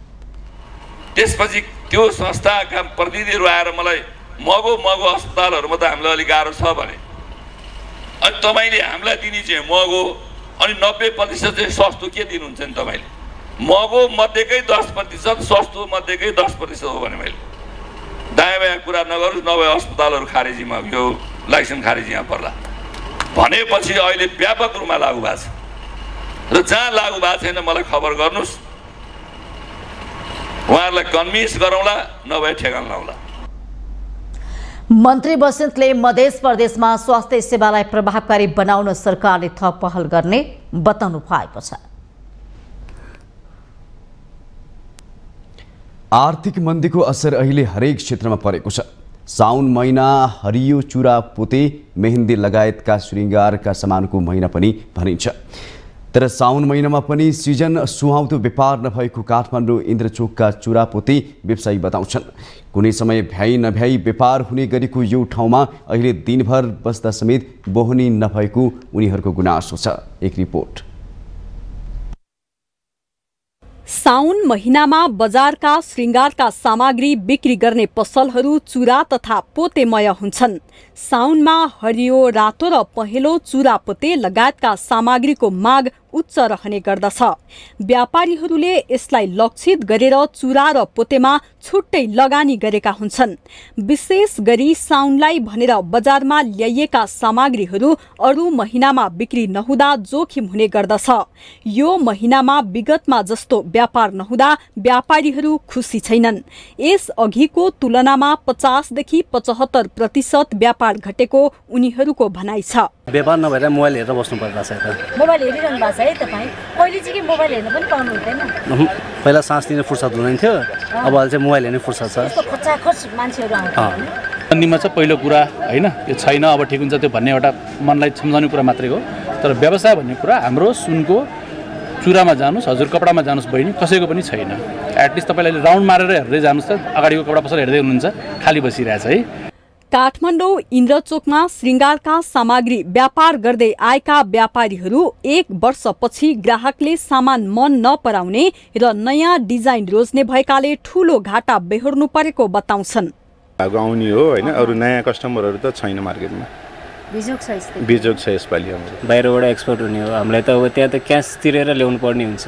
त्यसपछि त्यो संस्थाका प्रतिनिधिहरू आएर मलाई महँगो अस्पतालहरूमा त हामीलाई अलिक गाह्रो छ भने अनि तपाईँले हामीलाई दिने चाहिँ महँगो अनि 90% चाहिँ सस्तो के दिनुहुन्छ नि तपाईँले? महँगो मध्येकै 10%, सस्तो मध्येकै 10% हो भने मैले दायाँ बायाँ कुरा नगरोस्, नभए अस्पतालहरू खारेजीमा यो लाइसेन्स खारेजीमा पर्ला भनेपछि अहिले व्यापक रूपमा लागू भएको छ र जहाँ लागू भएको छैन मलाई खबर गर्नुहोस्, उहाँहरूलाई कन्भिन्स गरौँला, नभए ठेगान लाउँला। मन्त्री बस्नेतले मध्य प्रदेशमा स्वास्थ्य सेवालाई प्रभावकारी बनाउन सरकारले थप पहल गर्ने बताउनु भएको छ। आर्थिक मन्दीको असर अहिले हरेक क्षेत्रमा परेको छ। साउन महिना हरियो चुरा पोते मेहन्दी लगायतका श्रृङ्गारका सामानको महिना पनि भनिन्छ। तर साउन महिनामा पनि सिजन सुहाउँदो व्यापार नभएको काठमाडौँ इन्द्रचोकका चुरापोते व्यवसायी बताउँछन्। कुनै समय भ्याइ नभ्याइ व्यापार हुने गरेको यो ठाउँमा अहिले दिनभर बस्दा समेत बोहनी नभएको उनीहरूको गुनासो छ। एक रिपोर्ट। साउन महिनामा बजारका श्रृङ्गारका सामग्री बिक्री गर्ने पसलहरू चुरा तथा पोतेमय हुन्छन्। साउनमा हरियो, रातो र पहेँलो चुरा पोते लगायतका सामग्रीको माग उच्च रहने गर्दछ। व्यापारीहरूले यसलाई लक्षित गरेर चुरा र पोतेमा छुट्टै लगानी गरेका हुन्छन्। विशेष गरी साउनलाई भनेर बजारमा ल्याइएका सामग्रीहरू अरू महिनामा बिक्री नहुँदा जोखिम हुने गर्दछ। यो महिनामा विगतमा जस्तो व्यापार नहुँदा व्यापारीहरू खुसी छैनन्। यस अघिको तुलनामा 50 देखि 75% व्यापार घटेको उनीहरूको भनाइ छ। व्यापार नभएर मोबाइल हेरेर बस्नु पर्दा छ। मोबाइल हेरिरहनु भएको छ है तपाईँ? पहिले चाहिँ के मोबाइल हेर्न पनि पाउनु हुँदैन? पहिला सास लिने फुर्सद हुँदैन थियो, अब अहिले चाहिँ मोबाइल हेर्ने फुर्सद छ। यस्तो खचाखच मान्छेहरू आउँछ। मन्दीमा चाहिँ पहिलो कुरा होइन, यो छैन अब ठिक हुन्छ त्यो भन्ने एउटा मनलाई सम्झाउने कुरा मात्रै हो। तर व्यवसाय भन्ने कुरा हाम्रो सुनको चुरामा जानुस्, हजुर कपडामा जानुस् बहिनी, कसैको पनि छैन। एटलिस्ट तपाईँले राउन्ड मारेर हेर्दै जानुस् त, अगाडिको कपडा पसल हेर्दै हुनुहुन्छ, खाली बसिरहेछ है। काठमाडौँ इन्द्रचोकमा श्रृङ्गारका सामग्री व्यापार गर्दै आएका व्यापारीहरू 1 वर्षपछि ग्राहकले सामान मन नपराउने र नयाँ डिजाइन रोज्ने भएकाले ठूलो घाटा बेहोर्नु परेको बताउँछन्। आउने हो होइन, अरू नयाँ कस्टमरहरू त छैन मार्केटमा। बिजोग छ यसपालि हाम्रो। बाहिरबाट एक्सपोर्ट हुने हो, हामीलाई त अब त्यहाँ त क्यास तिरेर ल्याउनु पर्ने हुन्छ।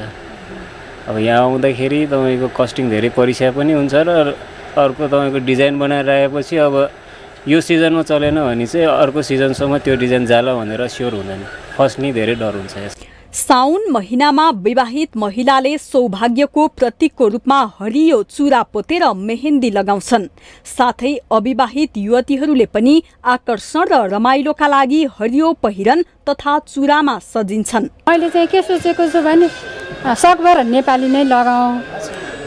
अब यहाँ आउँदाखेरि तपाईँको कस्टिङ धेरै परिचय पनि हुन्छ र अर्को तपाईँको डिजाइन बनाएर आएपछि अब यो सिजनमा चलेन भने चाहिँ अर्को सिजनसम्म त्यो डिजाइन जाला भनेर स्योर हुँदैन, फस्ने धेरै डर हुन्छ। साउन महिनामा विवाहित महिलाले सौभाग्यको प्रतीकको रूपमा हरियो चुरा पोतेर मेहेन्दी लगाउँछन्। साथै अविवाहित युवतीहरूले पनि आकर्षण र रमाइलोका लागि हरियो पहिरन तथा चुरामा सजिन्छन्। मैले चाहिँ के सोचेको छु भने सकभर नेपाली नै लगाऊँ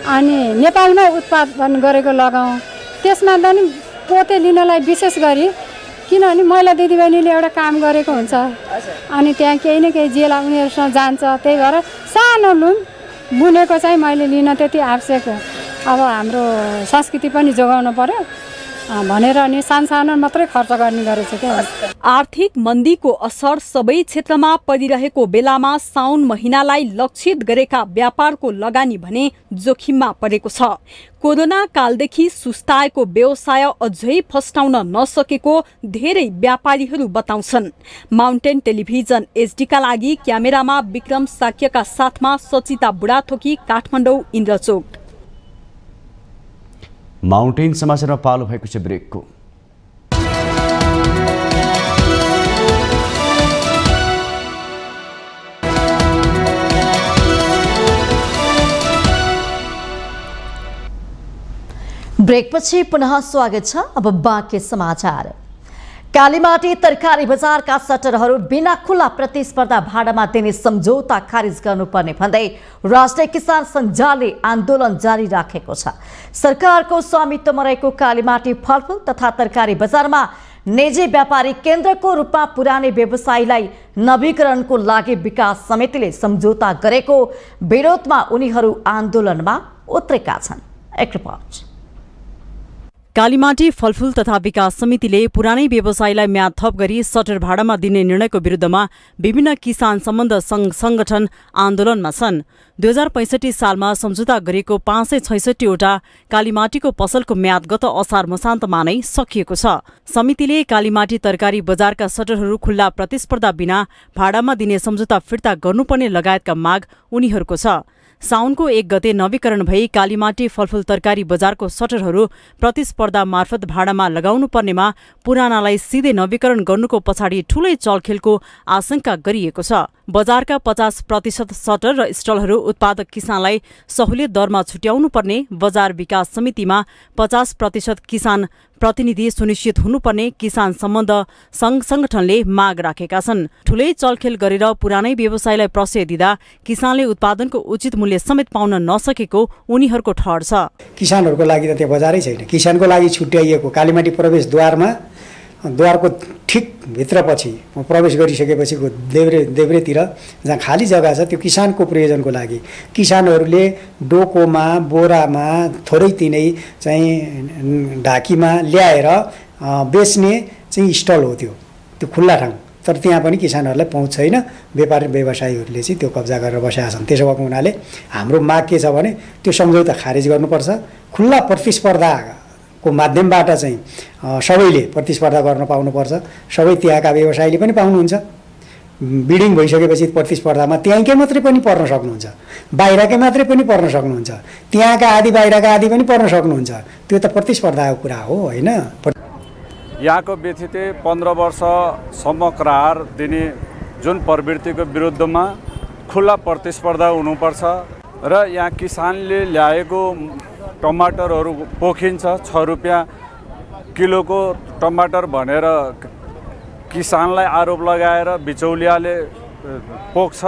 अनि नेपालमै उत्पादन गरेको लगाऊँ। त्यसमा पनि पोते लिनलाई विशेष गरी किनभने महिला दिदीबहिनीले एउटा काम गरेको हुन्छ अनि त्यहाँ केही न केही जेला उनीहरूसँग जान्छ, त्यही भएर सानो लुम बुनेको चाहिँ मैले लिन त्यति आवश्यक। अब हाम्रो संस्कृति पनि जोगाउनु पर्यो भनेर अनि सानो मात्रै खर्च गर्ने गरेको क्या। आर्थिक मन्दीको असर सबै क्षेत्रमा परिरहेको बेलामा साउन महिनालाई लक्षित गरेका व्यापारको लगानी भने जोखिममा परेको छ। कोरोना कालदेखि सुस्ताएको व्यवसाय अझै फस्टाउन नसकेको धेरै व्यापारीहरू बताउँछन्। माउन्टेन टेलिभिजन एचडीका लागि क्यामेरामा विक्रम साक्यका साथमा सचिता बुढाथोकी, काठमाडौँ इन्द्रचोक। माउन्टेन समाचारमा पालो भएको छ ब्रेकको। ब्रेकपछि पुनः स्वागत छ। अब बाँकी समाचार। कालीमाटी तरकारी बजारका सटरहरू बिना खुला प्रतिस्पर्धा भाडामा दिने सम्झौता खारिज गर्नुपर्ने भन्दै राष्ट्रिय किसान सञ्जालले आन्दोलन जारी राखेको छ। सरकारको स्वामित्वमा रहेको कालीमाटी फलफुल तथा तरकारी बजारमा निजी व्यापारी केन्द्रको रूपमा पुरानै व्यवसायीलाई नवीकरणको लागि विकास समितिले सम्झौता गरेको विरोधमा उनीहरू आन्दोलनमा उत्रेका छन्। एक रिपोर्ट। कालीमाटी फलफुल तथा विकास समितिले पुरानै व्यवसायीलाई म्याद थप गरी सटर भाडामा दिने निर्णयको विरुद्धमा विभिन्न किसान सम्बन्ध संगठन आन्दोलनमा छन्। 2065 सालमा सम्झौता गरिएको 566 वटा कालीमाटीको पसलको म्याद गत असार मसान्तमा नै सकिएको छ। समितिले कालीमाटी तरकारी बजारका सटरहरू खुल्ला प्रतिस्पर्धा बिना भाडामा दिने सम्झौता फिर्ता गर्नुपर्ने लगायतका माग उनीहरूको छ। साउनको 1 गते नवीकरण भई कालीमाटी फलफुल तरकारी बजारको सटरहरू प्रतिस्पर्धा मार्फत भाडामा लगाउनु पर्नेमा पुरानालाई सिधै नवीकरण गर्नुको पछाडि ठूलै चलखेलको आशंका गरिएको छ। बजारका 50% सटर र स्टलहरू उत्पादक किसानलाई सहुलियत दरमा छुट्याउनु पर्ने, बजार विकास समितिमा 50% किसान प्रतिनिधि सुनिश्चित हुनुपर्ने किसान सम्बन्ध संगठनले माग राखेका छन्। ठूलै चलखेल गरेर पुरानै व्यवसायलाई प्रश्रय दिँदा किसानले उत्पादनको उचित मूल्य समेत पाउन नसकेको उनीहरूको ठहर छ। किसानहरूको लागि त त्यो बजारै छैन। किसानको लागि छुट्याइएको कालीमाटी द्वारको ठिक भित्रपछि प्रवेश गरिसकेपछि देब्रेतिर जहाँ खाली जग्गा छ त्यो किसानको प्रयोजनको लागि किसानहरूले डोकोमा बोरामा थोरै तिनै चाहिँ ढाकीमा ल्याएर बेच्ने चाहिँ स्टल हो त्यो खुल्ला ठाउँ। तर त्यहाँ पनि किसानहरूलाई पहुँच छैन। व्यवसायीहरूले चाहिँ त्यो कब्जा गरेर बसेका छन्। त्यसो भएको हुनाले हाम्रो माग के छ भने त्यो सम्झौता खारेज गर्नुपर्छ। खुल्ला प्रतिस्पर्धाको माध्यमबाट चाहिँ सबैले प्रतिस्पर्धा गर्न पाउनुपर्छ। सबै त्यहाँका व्यवसायीले पनि पाउनुहुन्छ। बिडिङ भइसकेपछि प्रतिस्पर्धामा त्यहीँकै मात्रै पनि पर्न सक्नुहुन्छ, बाहिरकै मात्रै पनि पर्न सक्नुहुन्छ, त्यहाँका आदि बाहिरका आदि पनि पर्न सक्नुहुन्छ। त्यो त प्रतिस्पर्धाको कुरा हो होइन। यहाँको व्यथित 15 वर्षसम्म करार दिने जुन प्रवृत्तिको विरुद्धमा खुल्ला प्रतिस्पर्धा हुनुपर्छ र यहाँ किसानले ल्याएको टमाटरहरू पोखिन्छ 6 रुपियाँ किलोको टमाटर भनेर किसानलाई आरोप लगाएर बिचौलियाले पोख्छ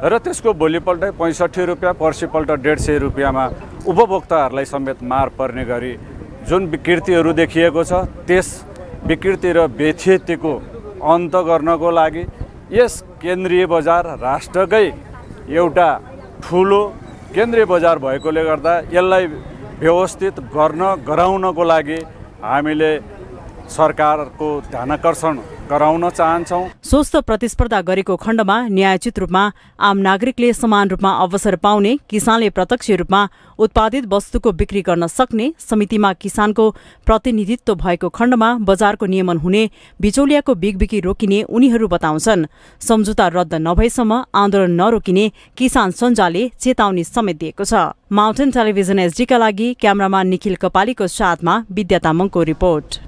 र त्यसको भोलिपल्ट 65 रुपियाँ पर्सिपल्ट 150 रुपियाँमा उपभोक्ताहरूलाई समेत मार पर्ने गरी जुन विकृतिहरू देखिएको छ त्यस विकृति र व्यथितिको अन्त गर्नको लागि यस केन्द्रीय बजार राष्ट्रकै एउटा ठुलो केन्द्रीय बजार भएकोले गर्दा यसलाई व्यवस्थित गराउनको लागि हामीले सरकारको ध्यानाकर्षण गराउन चाहन्छौँ। स्वस्थ प्रतिस्पर्धा गरेको खण्डमा न्यायोचित रूपमा आम नागरिकले समान रूपमा अवसर पाउने, किसानले प्रत्यक्ष रूपमा उत्पादित वस्तुको बिक्री गर्न सक्ने, समितिमा किसानको प्रतिनिधित्व भएको खण्डमा बजारको नियमन हुने, बिचौलियाको बिगबिक्री रोकिने उनीहरू बताउँछन्। सम्झौता रद्द नभएसम्म आन्दोलन नरोकिने किसान सञ्जालले चेतावनी समेत दिएको छ। माउन्टेन टेलिभिजन एसडीका लागि क्यामेराम्यान निखिल कपालीको साथमा विद्या तामाङको रिपोर्ट।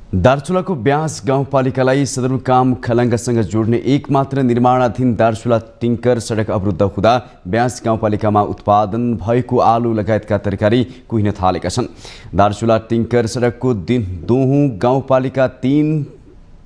दार्चुलाको ब्यास गाउँपालिकालाई सदरमुकाम खलङ्गासँग जोड्ने एकमात्र निर्माणाधीन दार्चुला टिङ्कर सडक अवरुद्ध हुँदा ब्यास गाउँपालिकामा उत्पादन भएको आलु लगायतका तरकारी कुहिन थालेका छन्। दार्चुला टिङ्कर सडकको दोहुँ गाउँपालिका 3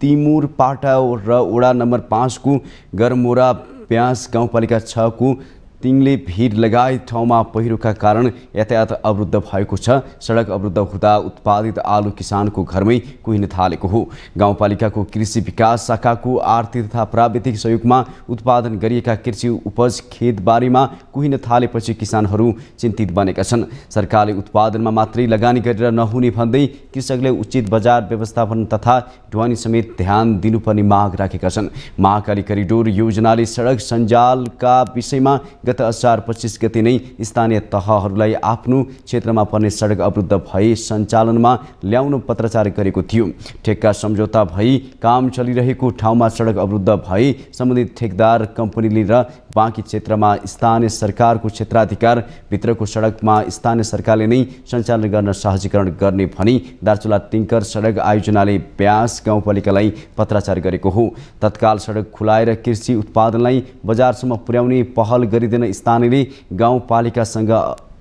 तिमुर पाटा र वडा नम्बर 5 को गरमोरा ब्यास गाउँपालिका 6 को तिङले भिर लगायत ठाउँमा पहिरोका कारण यातायात अवरुद्ध भएको छ। सडक अवरुद्ध हुँदा उत्पादित आलु किसानको घरमै कुहिन थालेको हो। गाउँपालिकाको कृषि विकास शाखाको आर्थिक तथा प्राविधिक सहयोगमा उत्पादन गरिएका कृषि उपज खेतबारीमा कुहिन थालेपछि किसानहरू चिन्तित बनेका छन्। सरकारले उत्पादनमा मात्रै लगानी गरेर नहुने भन्दै कृषकले उचित बजार व्यवस्थापन तथा ढुवानी समेत ध्यान दिनुपर्ने माग राखेका छन्। महाकाली करिडोर योजनाले सडक सञ्जालका विषयमा गत असार 25 गते नै स्थानीय तहहरूलाई आफ्नो क्षेत्रमा पर्ने सडक अवरुद्ध भए सञ्चालनमा ल्याउन पत्राचार गरेको थियो। ठेक्का सम्झौता भई काम चलिरहेको ठाउँमा सडक अवरुद्ध भए सम्बन्धित ठेकदार कम्पनीले र बाँकी क्षेत्रमा स्थानीय सरकारको क्षेत्राधिकार भित्रको सडकमा स्थानीय सरकारले नै सञ्चालन गर्न सहजीकरण गर्ने भनी दार्चुला टिङ्कर सडक आयोजनाले ब्यास गाउँपालिकालाई पत्राचार गरेको हो। तत्काल सडक खुलाएर कृषि उत्पादनलाई बजारसम्म पुर्याउने पहल गरिदिन स्थानीयले गाउँपालिकासँग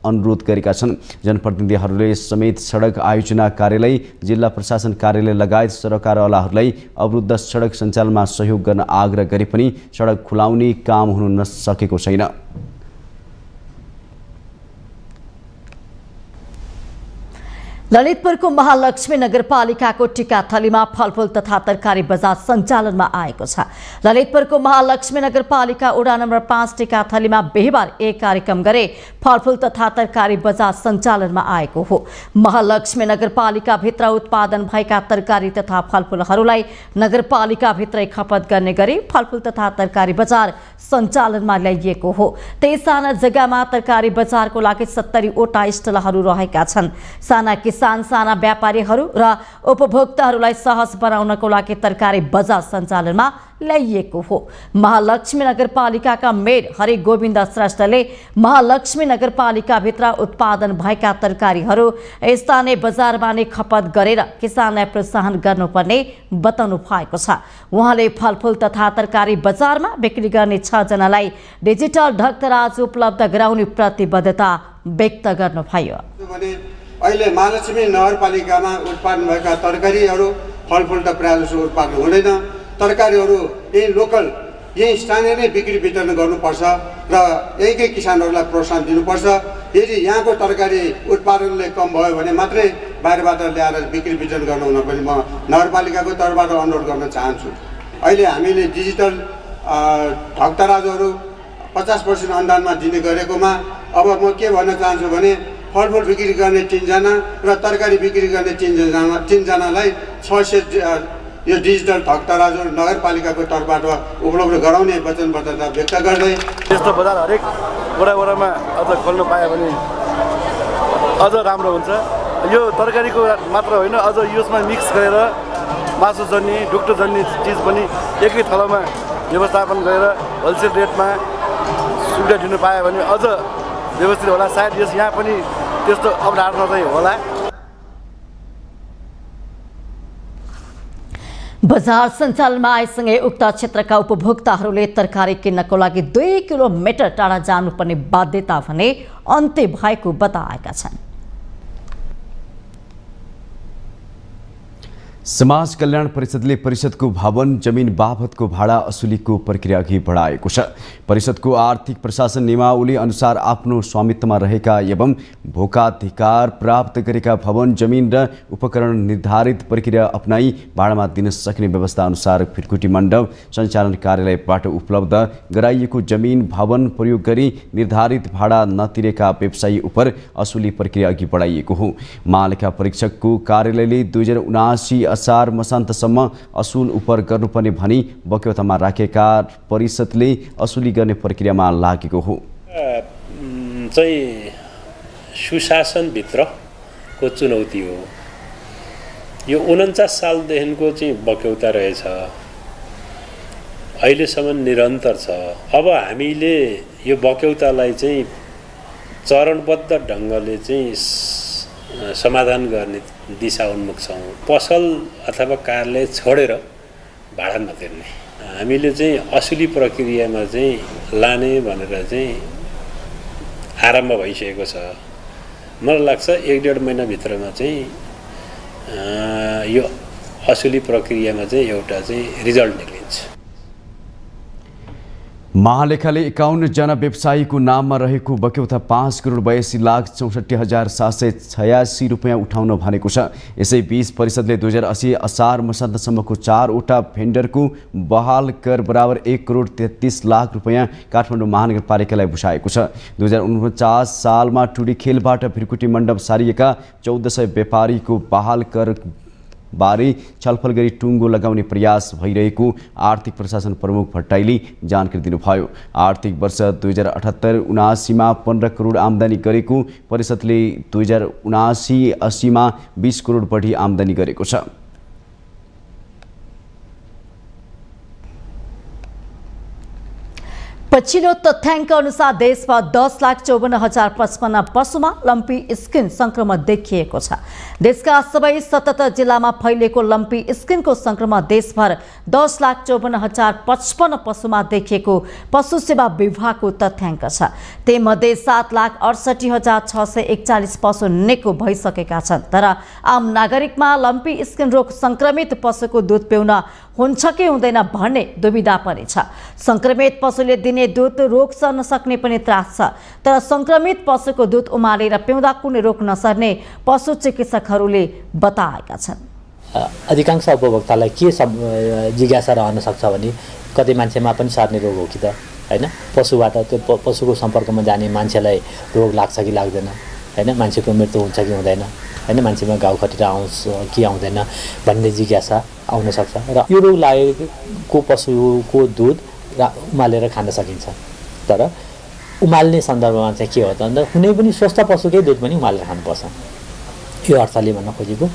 अनुरोध गरेका छन्। जनप्रतिनिधिहरूले समेत सडक आयोजना कार्यालय, जिल्ला प्रशासन कार्यालय लगायत सरकारवालाहरूलाई अवरुद्ध सडक सञ्चालनमा सहयोग गर्न आग्रह गरे पनि सडक खुलाउने काम हुन नसकेको छैन। ललितपुरको महालक्ष्मी नगरपालिकाको टिकाथलीमा फलफुल तथा तरकारी बजार सञ्चालनमा आएको छ। ललितपुरको महालक्ष्मी नगरपालिका वडा नम्बर 5 टिकाथलीमा बिहीबार एक कार्यक्रम गरे फलफुल तथा तरकारी बजार सञ्चालनमा आएको हो। महालक्ष्मी नगरपालिकाभित्र उत्पादन भएका तरकारी तथा फलफुलहरूलाई नगरपालिकाभित्रै खपत गर्ने गरी फलफुल तथा तरकारी बजार सञ्चालनमा ल्याइएको हो। त्यही साना जग्गामा तरकारी बजारको लागि 70 वटा स्टलहरू रहेका छन्। साना व्यापारीहरू र उपभोक्ताहरूलाई सहज बनाउनको लागि तरकारी बजार सञ्चालनमा ल्याइएको हो। महालक्ष्मी नगरपालिकाका मेयर हरि गोविन्द श्रेष्ठले महालक्ष्मी नगरपालिकाभित्र उत्पादन भएका तरकारीहरू स्थानीय बजारमा नै खपत गरेर किसानलाई प्रोत्साहन गर्नुपर्ने बताउनु भएको छ। उहाँले फलफुल तथा तरकारी बजारमा बिक्री गर्ने 6 जनालाई डिजिटल ढक्तराज उपलब्ध गराउने प्रतिबद्धता व्यक्त गर्नुभयो। अहिले महालक्ष्मी नगरपालिकामा उत्पादन भएका तरकारीहरू फलफुल त प्रायः जसो उत्पादन हुँदैन। तरकारीहरू यही लोकल यही स्थानीय नै बिक्री वितरण गर्नुपर्छ र यहीकै किसानहरूलाई प्रोत्साहन दिनुपर्छ। यदि यहाँको तरकारी उत्पादनले कम भयो भने मात्रै बाहिरबाट ल्याएर बिक्री वितरण गर्नु हुन पनि म नगरपालिकाको तर्फबाट अनुरोध गर्न चाहन्छु। अहिले हामीले डिजिटल ढक्तराजहरू 50% अनुदानमा दिने गरेकोमा अब म के भन्न चाहन्छु भने फलफुल बिक्री गर्ने 3 जना र तरकारी बिक्री गर्ने 3 जनालाई 600 यो डिजिटल ढक्तराजहरू नगरपालिकाको तर्फबाट उपलब्ध गराउने वचनबद्धता व्यक्त गर्दै यस्तो बजार हरेक वडामा अझ खोल्न पायो भने अझ राम्रो हुन्छ। यो तरकारीको मात्र होइन, अझ यसमा मिक्स गरेर मासु जन्ने डुक्टो जन्ने चिज पनि एकै थलोमा व्यवस्थापन गरेर होलसेल रेटमा सुविधा दिनु पायो भने अझ व्यवस्थित होला। सायद यहाँ पनि त्यस्तो अवधारणा चाहिँ होला। बजार सञ्चालनमा आएसँगै उक्त क्षेत्रका उपभोक्ताहरूले तरकारी किन्नको लागि 2 किलोमिटर टाढा जानुपर्ने बाध्यता भने अन्त्य भएको बताएका छन्। समाज कल्याण परिषदले परिषदको भवन जमिन बाबतको भाडा असुलीको प्रक्रिया अघि बढाएको छ। परिषदको आर्थिक प्रशासन नियमावली अनुसार आफ्नो स्वामित्वमा रहेका एवं भोकाधिकार प्राप्त गरेका भवन जमिन र उपकरण निर्धारित प्रक्रिया अपनाई भाडामा दिन सक्ने व्यवस्था अनुसार फिरकुटी मण्डप सञ्चालन कार्यालयबाट उपलब्ध गराइएको जमिन भवन प्रयोग गरी निर्धारित भाडा नतिरेका व्यवसायी उप असुली प्रक्रिया अघि बढाइएको हो। महालेखा परीक्षकको कार्यालयले 2079 असार मसान्तसम्म असुल उपर गर्नुपर्ने भनी बक्यौतामा राखेका परिषदले असुली गर्ने प्रक्रियामा लागेको हो। चाहिँ सुशासनभित्रको चुनौती हो। यो 49 सालदेखिको चाहिँ बक्यौता रहेछ, अहिलेसम्म निरन्तर छ। अब हामीले यो बक्यौतालाई चाहिँ चरणबद्ध ढङ्गले चाहिँ समाधान गर्ने दिशा उन्मुख छौँ। पसल अथवा कार्यालय छोडेर भाडा नतिर्ने हामीले चाहिँ असुली प्रक्रियामा चाहिँ लाने भनेर चाहिँ आरम्भ भइसकेको छ। मलाई लाग्छ 1-1.5 महिनाभित्रमा चाहिँ यो असुली प्रक्रियामा चाहिँ एउटा चाहिँ रिजल्ट निक्लिन्छ। महालेखाले 51 जना व्यवसायीको नाममा रहेको बक्यौता 5,82,64,786 रुपियाँ उठाउन भनेको छ। यसै बीच परिषदले 2080 असार मसान्तसम्मको 4 वटा भेन्डरको बहाल कर बराबर 1,33,00,000 रुपियाँ काठमाडौँ महानगरपालिकालाई बुझाएको छ। 2049 सालमा टुडी खेलबाट फिरकुटी मण्डप सारिएका 1400 व्यापारीको बहाल कर बारे छलफल गरी टुङ्गो लगाउने प्रयास भइरहेको आर्थिक प्रशासन प्रमुख भट्टाईले जानकारी दिनुभयो। आर्थिक वर्ष 2078-79 मा 15 करोड आम्दानी गरेको परिषदले 2079-80 मा 20 करोड बढी आम्दानी गरेको छ। पछिल्लो तथ्याङ्क अनुसार देशमा 10,54,055 पशुमा लम्पी स्किन संक्रमण देखिएको छ। देशका सबै 77 जिल्लामा फैलिएको लम्पी स्किनको संक्रमण देशभर 10,54,055 पशुमा देखिएको पशु सेवा विभागको तथ्याङ्क छ। त्यसमध्ये 7,68,641 पशु निको भइसकेका छन्। तर आम नागरिकमा लम्पी स्किन रोग संक्रमित पशुको दूध पिउन हुन्छ कि हुँदैन भन्ने दुविधा पनि छ। संक्रमित पशुले दिने दूध रोग सर्न सक्ने पनि त्रास छ। तर संक्रमित पशुको दूध उमालेर पिउँदा कुनै रोग नसर्ने पशु चिकित्सकहरूले बताएका छन्। अधिकांश उपभोक्तालाई के जिज्ञासा रहन सक्छ भने कतै मान्छेमा पनि सर्ने रोग हो कि त हैन, पशुबाट त्यो पशुको सम्पर्कमा जाने मान्छेलाई रोग लाग्छ कि लाग्दैन, हैन, मान्छेको मृत्यु हुन्छ कि हुँदैन, हैन, मान्छेमा घाउ खटिरा आउँछ कि आउँदैन भन्ने जिज्ञासा आउन सक्छ। र यो रोग लागेको पशुको दूध उमालेर खान सकिन्छ। तर उमाल्ने सन्दर्भमा चाहिँ के हो त भन्दा कुनै पनि स्वस्थ पशुकै दूध पनि उमालेर खानुपर्छ, यो अर्थले भन्न खोजेको।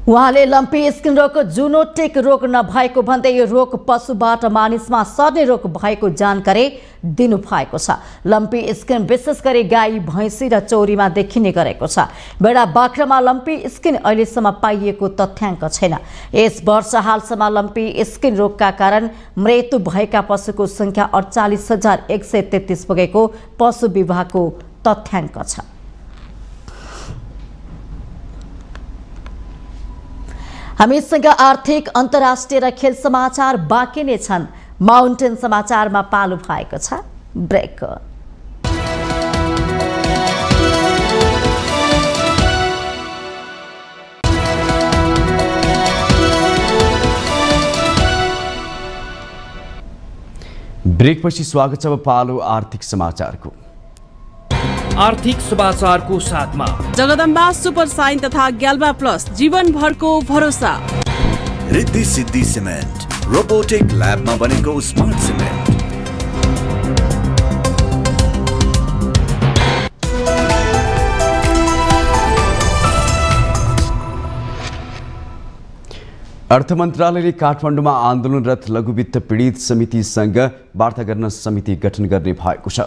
उहाँले लम्पी स्किन रोग जुनोटिक रोग नभएको भन्दै यो रोग पशुबाट मानिसमा सर्ने रोग भएको जानकारी दिनुभएको छ। लम्पी स्किन विशेष गरी गाई, भैँसी र चौरीमा देखिने गरेको छ। भेडा, बाख्रामा लम्पी स्किन अहिलेसम्म पाइएको तथ्याङ्क छैन। यस वर्ष हालसम्म लम्पी स्किन रोगका कारण मृत्यु भएका पशुको संख्या 48,133 पुगेको पशु विभागको तथ्याङ्क छ। हामीसँग आर्थिक, अन्तर्राष्ट्रिय र खेल समाचार बाँकी नै छन्। माउन्टेन समाचारमा पालो भएको छ ब्रेक। ब्रेकपछि स्वागत छ पालो आर्थिक समाचारको। आर्थिक समाचारको साथमा जगदम्बा सुपर साइन तथा ग्याल्बा प्लस जीवनभरको भरोसा। रिद्धि सिद्धि सिमेन्ट रोबोटिक ल्याबमा बनेको स्मार्ट सिमेन्ट। अर्थ मन्त्रालयले काठमाडौँमा आन्दोलनरत लघुवित्त पीडित समितिसँग वार्ता गर्न समिति गठन गर्ने भएको छ।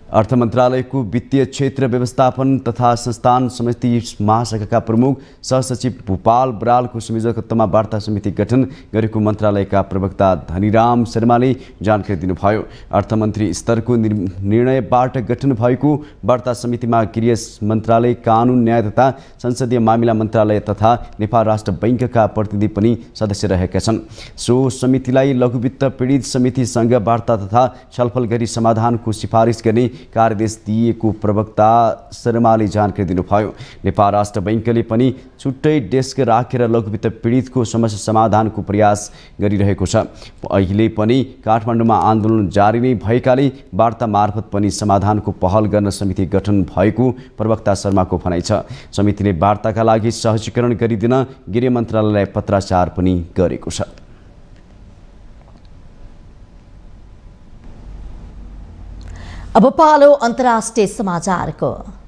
अर्थ मन्त्रालयको वित्तीय क्षेत्र व्यवस्थापन तथा संस्थान समिति महाशाखाका प्रमुख सहसचिव भूपाल बरालको संयोजकत्वमा वार्ता समिति गठन गरेको मन्त्रालयका प्रवक्ता धनीराम शर्माले जानकारी दिनुभयो। अर्थमन्त्री स्तरको निर्णयबाट गठन भएको वार्ता समितिमा गृह मन्त्रालय, कानुन, न्याय तथा संसदीय मामिला मन्त्रालय तथा नेपाल राष्ट्र बैंकका प्रतिनिधि पनि सदस्य रहेका छन्। सो समितिलाई लघुवित्त पीडित समितिसँग वार्ता तथा छलफल गरी समाधानको सिफारिस गर्ने कार्यदेश दिएको प्रवक्ता शर्माले जानकारी दिनुभयो। नेपाल राष्ट्र बैंकले पनि छुट्टै डेस्क राखेर लघुवित्त पीडितको समस्या समाधानको प्रयास गरिरहेको छ। अहिले पनि काठमाडौँमा आन्दोलन जारी नै भएकाले वार्ता मार्फत पनि समाधानको पहल गर्न समिति गठन भएको प्रवक्ता शर्माको भनाइ छ। समितिले वार्ताका लागि सहजीकरण गरिदिन गृह मन्त्रालयलाई पत्राचार पनि गरेको छ। अब पालो अन्तर्राष्ट्रिय समाचारको।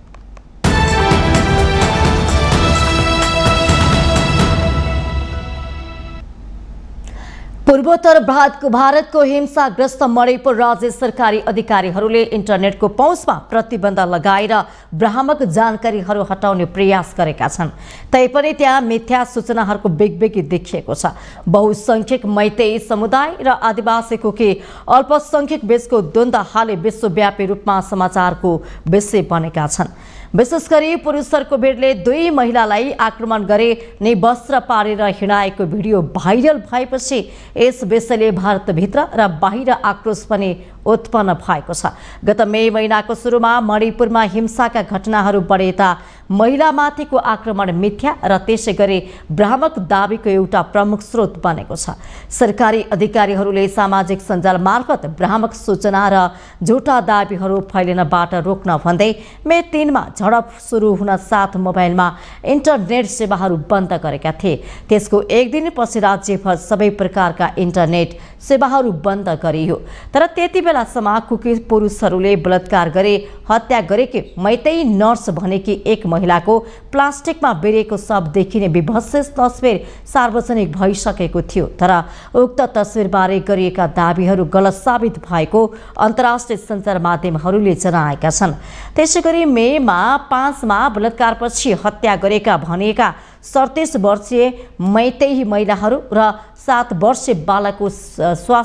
पूर्वोत्तर भारतको हिंसाग्रस्त मणिपुर राज्य सरकारी अधिकारीहरूले इन्टरनेटको पहुँचमा प्रतिबन्ध लगाएर भ्रामक जानकारीहरू हटाउने प्रयास गरेका छन्। तैपनि त्यहाँ मिथ्या सूचनाहरूको बेगबेगी देखिएको छ। बहुसंख्यक मैतेई समुदाय र आदिवासीको कि अल्पसंख्यक बीचको द्वन्द्व हालै विश्वव्यापी रूपमा समाचारको विषय बनेका छन्। विशेष गरी पुरुषहरूको भिडले दुई महिलालाई आक्रमण गरे नै वस्त्र पारेर हिँडाएको भिडियो भाइरल भएपछि यस विषयले भारतभित्र र बाहिर आक्रोश पनि उत्पन्न भएको छ। गत मे महिनाको सुरुमा मणिपुरमा हिंसाका घटनाहरू बढेता महिलामाथिको आक्रमण मिथ्या र त्यसै गरी भ्रामक दाबीको एउटा प्रमुख स्रोत बनेको छ। सरकारी अधिकारीहरूले सामाजिक सञ्जाल मार्फत भ्रामक सूचना र झुटा दाबीहरू फैलिनबाट रोक्न भन्दै मे 3 मा झडप सुरु हुन साथ मोबाइलमा इन्टरनेट सेवाहरू बन्द गरेका थिए। त्यसको एक दिनपछि राज्यभर सबै प्रकारका इन्टरनेट सेवाहरू बन्द गरियो। तर त्यति बेलासम्म कुकी पुरुषहरूले बलात्कार गरे हत्या गरेकी मैतेई नर्स भनेकी एक महिलाको प्लास्टिकमा बेरिएको शव देखिने विभत्स तस्बिर सार्वजनिक भइसकेको थियो। तर उक्त तस्बिरबारे गरिएका दाबीहरू गलत साबित भएको अन्तर्राष्ट्रिय सञ्चार माध्यमहरूले जनाएका छन्। त्यसैगरी मेमा 5 मा बलात्कारपछि हत्या गरेका भनिएका 37 वर्षीय मैतेई महिलाहरू र 7 वर्षीय बालकको शव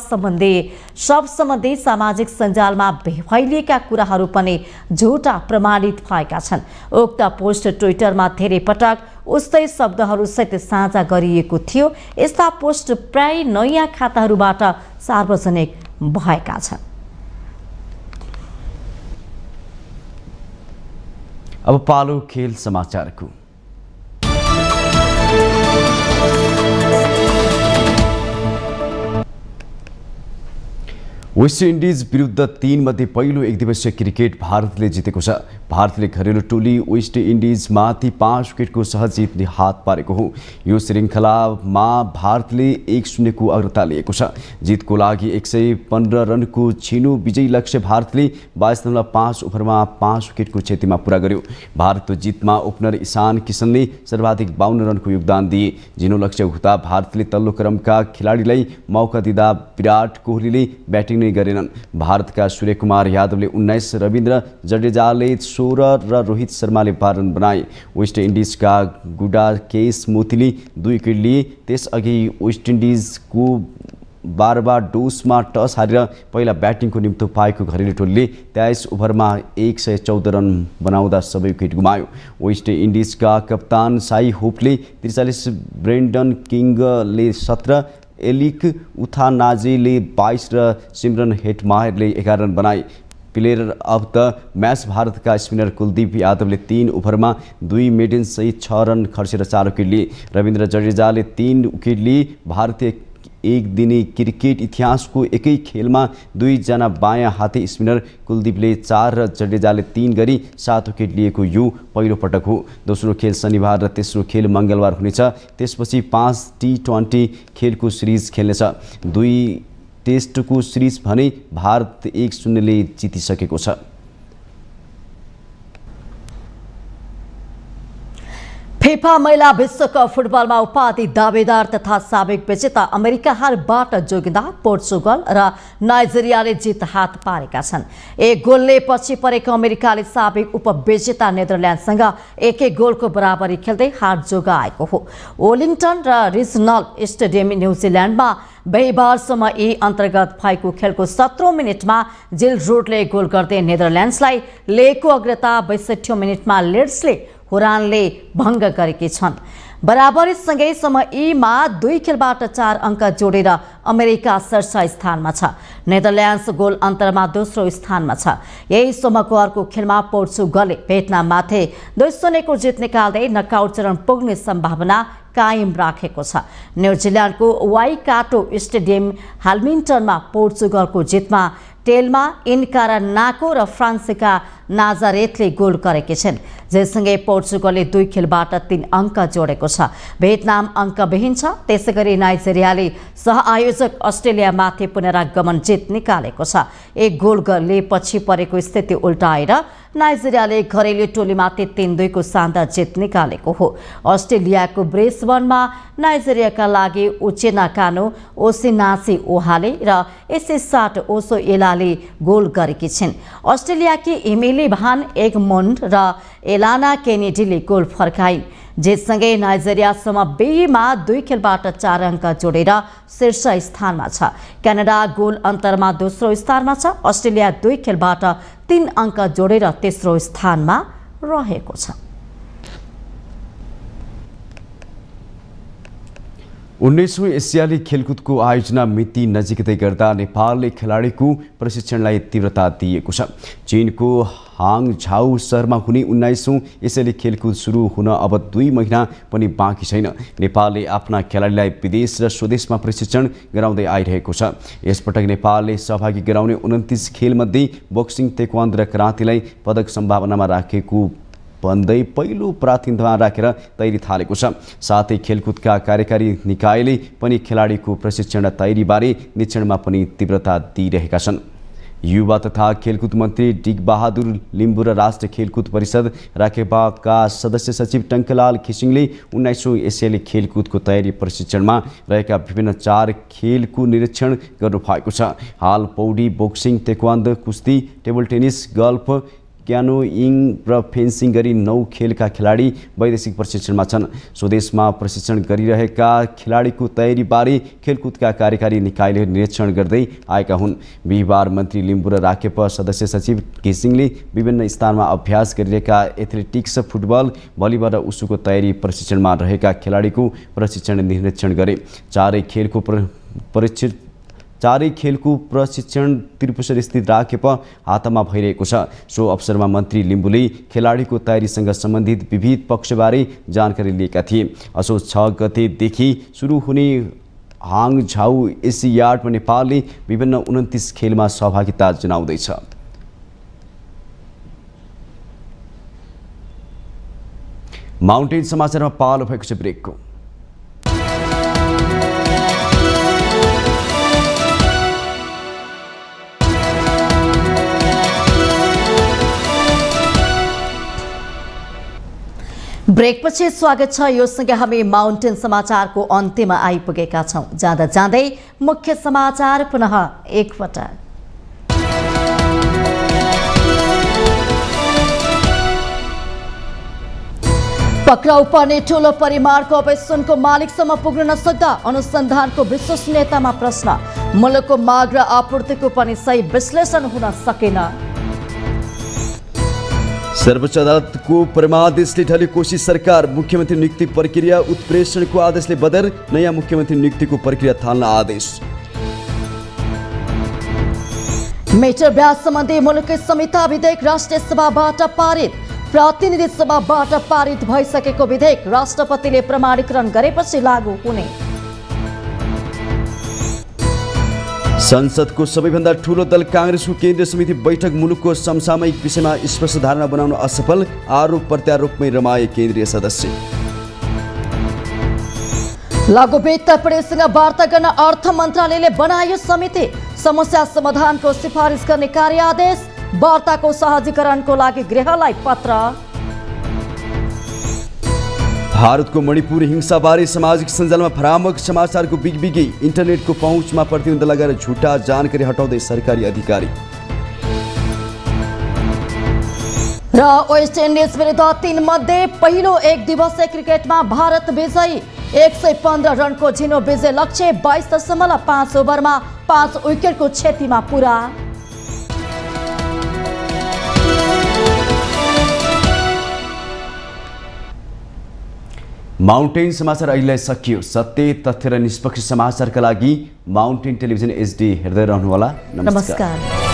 सम्बन्धी सामाजिक सञ्जालमा फैलिएका कुराहरू पनि झुटा प्रमाणित भएका छन्। उक्त पोस्ट ट्विटरमा धेरै पटक उस्तै शब्दहरूसहित साझा गरिएको थियो। यस्ता पोस्ट प्राय नयाँ खाताहरूबाट सार्वजनिक भएका छन्। अब पालो खेल समाचारको। वेस्ट इन्डिज विरुद्ध 3 मध्ये पहिलो एकदिवसीय क्रिकेट भारतले जितेको छ। भारतले घरेलु टोली वेस्ट इन्डिजमाथि 5 विकेटको सहज जितले हात पारेको हो। यो श्रृङ्खलामा भारतले 1-0 को अग्रता लिएको छ। जितको लागि 115 रनको छिनो विजयी लक्ष्य भारतले 22.5 ओभरमा 5 विकेटको क्षतिमा पूरा गर्यो। भारतको जितमा ओपनर ईशान किशनले सर्वाधिक 52 रनको योगदान दिए। जिनो लक्ष्य हुँदा भारतले तल्लो क्रमका खेलाडीलाई मौका दिँदा विराट कोहलीले ब्याटिङ गरेनन्। भारतका सूर्यकुमार यादवले 19, रविन्द्र जडेजाले 16 र रोहित शर्माले 12 रन बनाए। वेस्ट इन्डिजका गुडाकेश मोतीले 2 विकेट लिए। त्यसअघि वेस्ट इन्डिजको बारबाडोसमा टस हारेर पहिला ब्याटिङको निम्तो पाएको घरेलु टोलीले 23 ओभरमा 114 रन बनाउँदा सबै विकेट गुमायो। वेस्ट इन्डिजका कप्तान साई होपले 43, ब्रेन्डन किङले 17, एलिक उथानाजेले 22 र सिमरन हेटमायरले 11 रन बनाए। प्लेयर अफ द म्याच भारतका स्पिनर कुलदीप यादवले 3 ओभरमा 2 मेडेन सहित 6 रन खर्चेर 4 विकेट लिए। रविन्द्र जडेजाले 3 विकेट लिए। भारतीय एक दिने क्रिकेट इतिहासको एकै खेलमा 2 जना बायाँ हाते स्पिनर कुलदीपले 4 र जडेजाले 3 गरी 7 विकेट लिएको यो पहिलो पटक हो। दोस्रो खेल शनिबार र तेस्रो खेल मङ्गलबार हुनेछ। त्यसपछि 5 T20 खेलको सिरिज खेल्नेछ। 2 टेस्टको सिरिज भने भारत 1-0 ले जितिसकेको छ। फिफा महिला विश्वकप फुटबलमा उपाधि दावेदार तथा साबिक विजेता अमेरिका हारबाट जोगिँदा पोर्चुगल र नाइजेरियाले जित हात पारेका छन्। 1 गोलले पछि परेको अमेरिकाले साबिक उपविजेता नेदरल्यान्डसँग 1-1 गोलको बराबरी खेल्दै हार जोगाएको हो। वेलिङ्टन र रिजनल स्टेडियम न्युजिल्यान्डमा बिहीबारसम्म यी अन्तर्गत भएको खेलको 17औं मिनेटमा जिल रुडले गोल गर्दै नेदरल्यान्ड्सलाई लिएको अग्रता 62औं मिनेटमा लिड्सले हुरानले भङ्ग गरेकी छन्। बराबरीसँगै समयमा 2 खेलबाट 4 अङ्क जोडेर अमेरिका शीर्ष स्थानमा छ। नेदरल्यान्ड्स गोल अन्तरमा दोस्रो स्थानमा छ। यही सोमको अर्को खेलमा पोर्चुगलले भियतनाममाथि 2-0 को जित निकाल्दै नकआउट चरण पुग्ने सम्भावना कायम राखेको छ। न्युजिल्यान्डको वाइकाटो स्टेडियम हाल्मिन्टनमा पोर्चुगलको जितमा टेलमा इन्कारानाको र फ्रान्सका नाजारेथले गोल गरेकी छिन्। जससँगै पोर्चुगलले 2 खेलबाट 3 अङ्क जोडेको छ। भियतनाम अङ्कविहीन छ। त्यसैगरी नाइजेरियाले सहआयोजक अस्ट्रेलियामाथि पुनरागमन जित निकालेको छ। 1 गोलले पछि परेको स्थिति उल्टाएर नाइजेरियाले घरेलु टोलीमाथि 3-2 को शानदार जित निकालेको हो। अस्ट्रेलियाको ब्रिसबनमा नाइजेरियाका लागि उचेना कानो, ओसिनासी ओहाले र एसेसाट ओसो एलाले गोल गरेकी छिन्। अस्ट्रेलियाकी इमिली भान एगमुन्ड र एलाना केनेडीले गोल फर्काइन्। जितसँगै नाइजेरियासम्म बेमा 2 खेलबाट 4 अङ्क जोडेर शीर्ष स्थानमा छ। क्यानाडा गोल अन्तरमा दोस्रो स्थानमा छ। अस्ट्रेलिया 2 खेलबाट 3 अङ्क जोडेर तेस्रो स्थानमा रहेको छ। 19औं एसियाली खेलकुदको आयोजना मिति नजिकै गर्दा नेपालले खेलाडीको प्रशिक्षणलाई तीव्रता दिएको छ। चीनको हाङझाउ शहरमा हुने 19औं एसियाली खेलकुद सुरु हुन अब 2 महिना पनि बाँकी छैन। नेपालले आफ्ना खेलाडीलाई विदेश र स्वदेशमा प्रशिक्षण गराउँदै आइरहेको छ। यसपटक नेपालले सहभागी गराउने 29 खेलमध्ये बक्सिङ, ताइक्वान्डो र करातेलाई पदक सम्भावनामा राखेको भन्दै पहिलो प्राथमिकतामा राखेर तयारी थालेको छ। साथै खेलकुदका कार्यकारी निकायले पनि खेलाडीको प्रशिक्षण तयारीबारे निरीक्षणमा पनि तीव्रता दिइरहेका छन्। युवा तथा खेलकुद मन्त्री डिगबहादुर लिम्बू र राष्ट्रिय खेलकुद परिषद राखेपाका सदस्य सचिव टङ्कलाल खिसिङले 19औं एसियाली खेलकुदको तयारी प्रशिक्षणमा रहेका विभिन्न 4 खेलको निरीक्षण गर्नुभएको छ। हाल पौडी, बक्सिङ, तेक्वान्डो, कुस्ती, टेबल टेनिस, गल्फ, क्यानोइङ र फेन्सिङ गरी 9 खेलका खेलाडी वैदेशिक प्रशिक्षणमा छन्। स्वदेशमा प्रशिक्षण गरिरहेका खेलाडीको तयारीबारे खेलकुदका कार्यकारी निकायले निरीक्षण गर्दै आएका हुन्। बिहिबार मन्त्री लिम्बू र राखेपा सदस्य सचिव घिसिङले विभिन्न स्थानमा अभ्यास गरिरहेका एथलेटिक्स, फुटबल, भलिबल र उसुको तयारी प्रशिक्षणमा रहेका खेलाडीको प्रशिक्षण निरीक्षण गरे। चारै खेलको प्रशिक्षण त्रिपुर स्थित राखेपा हातमा भइरहेको छ। सो अवसरमा मन्त्री लिम्बूले खेलाडीको तयारीसँग सम्बन्धित विविध पक्षबारे जानकारी लिएका थिए। असोज 6 गतेदेखि सुरु हुने हाङझाउ एसियाडमा नेपालले विभिन्न 29 खेलमा सहभागिता जनाउँदैछ। माउन्टेन समाचारमा पालो भएको छ ब्रेकको। ब्रेकपछि स्वागत छ। यो सँगै हामी माउन्टेन समाचारको अन्त्यमा आइपुगेका छौं। जाँदा जाँदै मुख्य समाचार पुनः एकपटक। पक्राउ पर्ने ठूलो परिमाणको अवैध सुनको मालिकसम्म पुग्न नसक्दा अनुसन्धानको विश्वसनीयतामा प्रश्न। मुलुकको माग र आपूर्तिको पनि सही विश्लेषण हुन सकेन। सर्वोच्च अदालतको परमादेशले ढले कोशी सरकार। मुख्यमन्त्री नियुक्ति प्रक्रिया उत्प्रेषणको आदेशले बदर। नयाँ मुख्यमन्त्री नियुक्तिको प्रक्रिया थाल्न आदेश। मिटर ब्याज सम्बन्धी मुलुकी संहिता विधेयक राष्ट्रिय सभाबाट पारित। प्रतिनिधि सभाबाट पारित भइसकेको विधेयक राष्ट्रपतिले प्रमाणीकरण गरेपछि लागू हुने। संसदको सबैभन्दा ठूलो दल कांग्रेसको केन्द्रीय समिति बैठक। मुलुकको समसामयिक विषयमा स्पष्ट धारणा बनाउन असफल। आरोप प्रत्यारोपमै रमाए केन्द्रीय सदस्य। लघु वित्त पीडितसँग वार्ता गर्न अर्थ मन्त्रालयले बनायो समिति। समस्या समाधानको सिफारिस गर्ने कार्य आदेश। वार्ताको सहजीकरणको लागि गृहलाई पत्र। भारतको मणिपुर हिंसाबारे सामाजिक सञ्जालमा भ्रामक समाचारको बिगबिगी। इन्टरनेटको पहुँचमा प्रतिबन्ध लगाएर झुटा जानकारी हटाउँदै सरकारी अधिकारी। र वेस्ट इन्डिज विरुद्ध 3 मध्ये पहिलो 1 दिवसीय क्रिकेटमा भारत विजयी। 115 रनको झिनो विजय लक्ष्य 22.5 ओभरमा 5 विकेटको क्षतिमा पुरा। माउन्टेन समाचार अहिले सकियो। सत्य, तथ्य र निष्पक्ष समाचारका लागि माउन्टेन टेलिभिजन HD हेर्दै रहनुहोला। नमस्कार।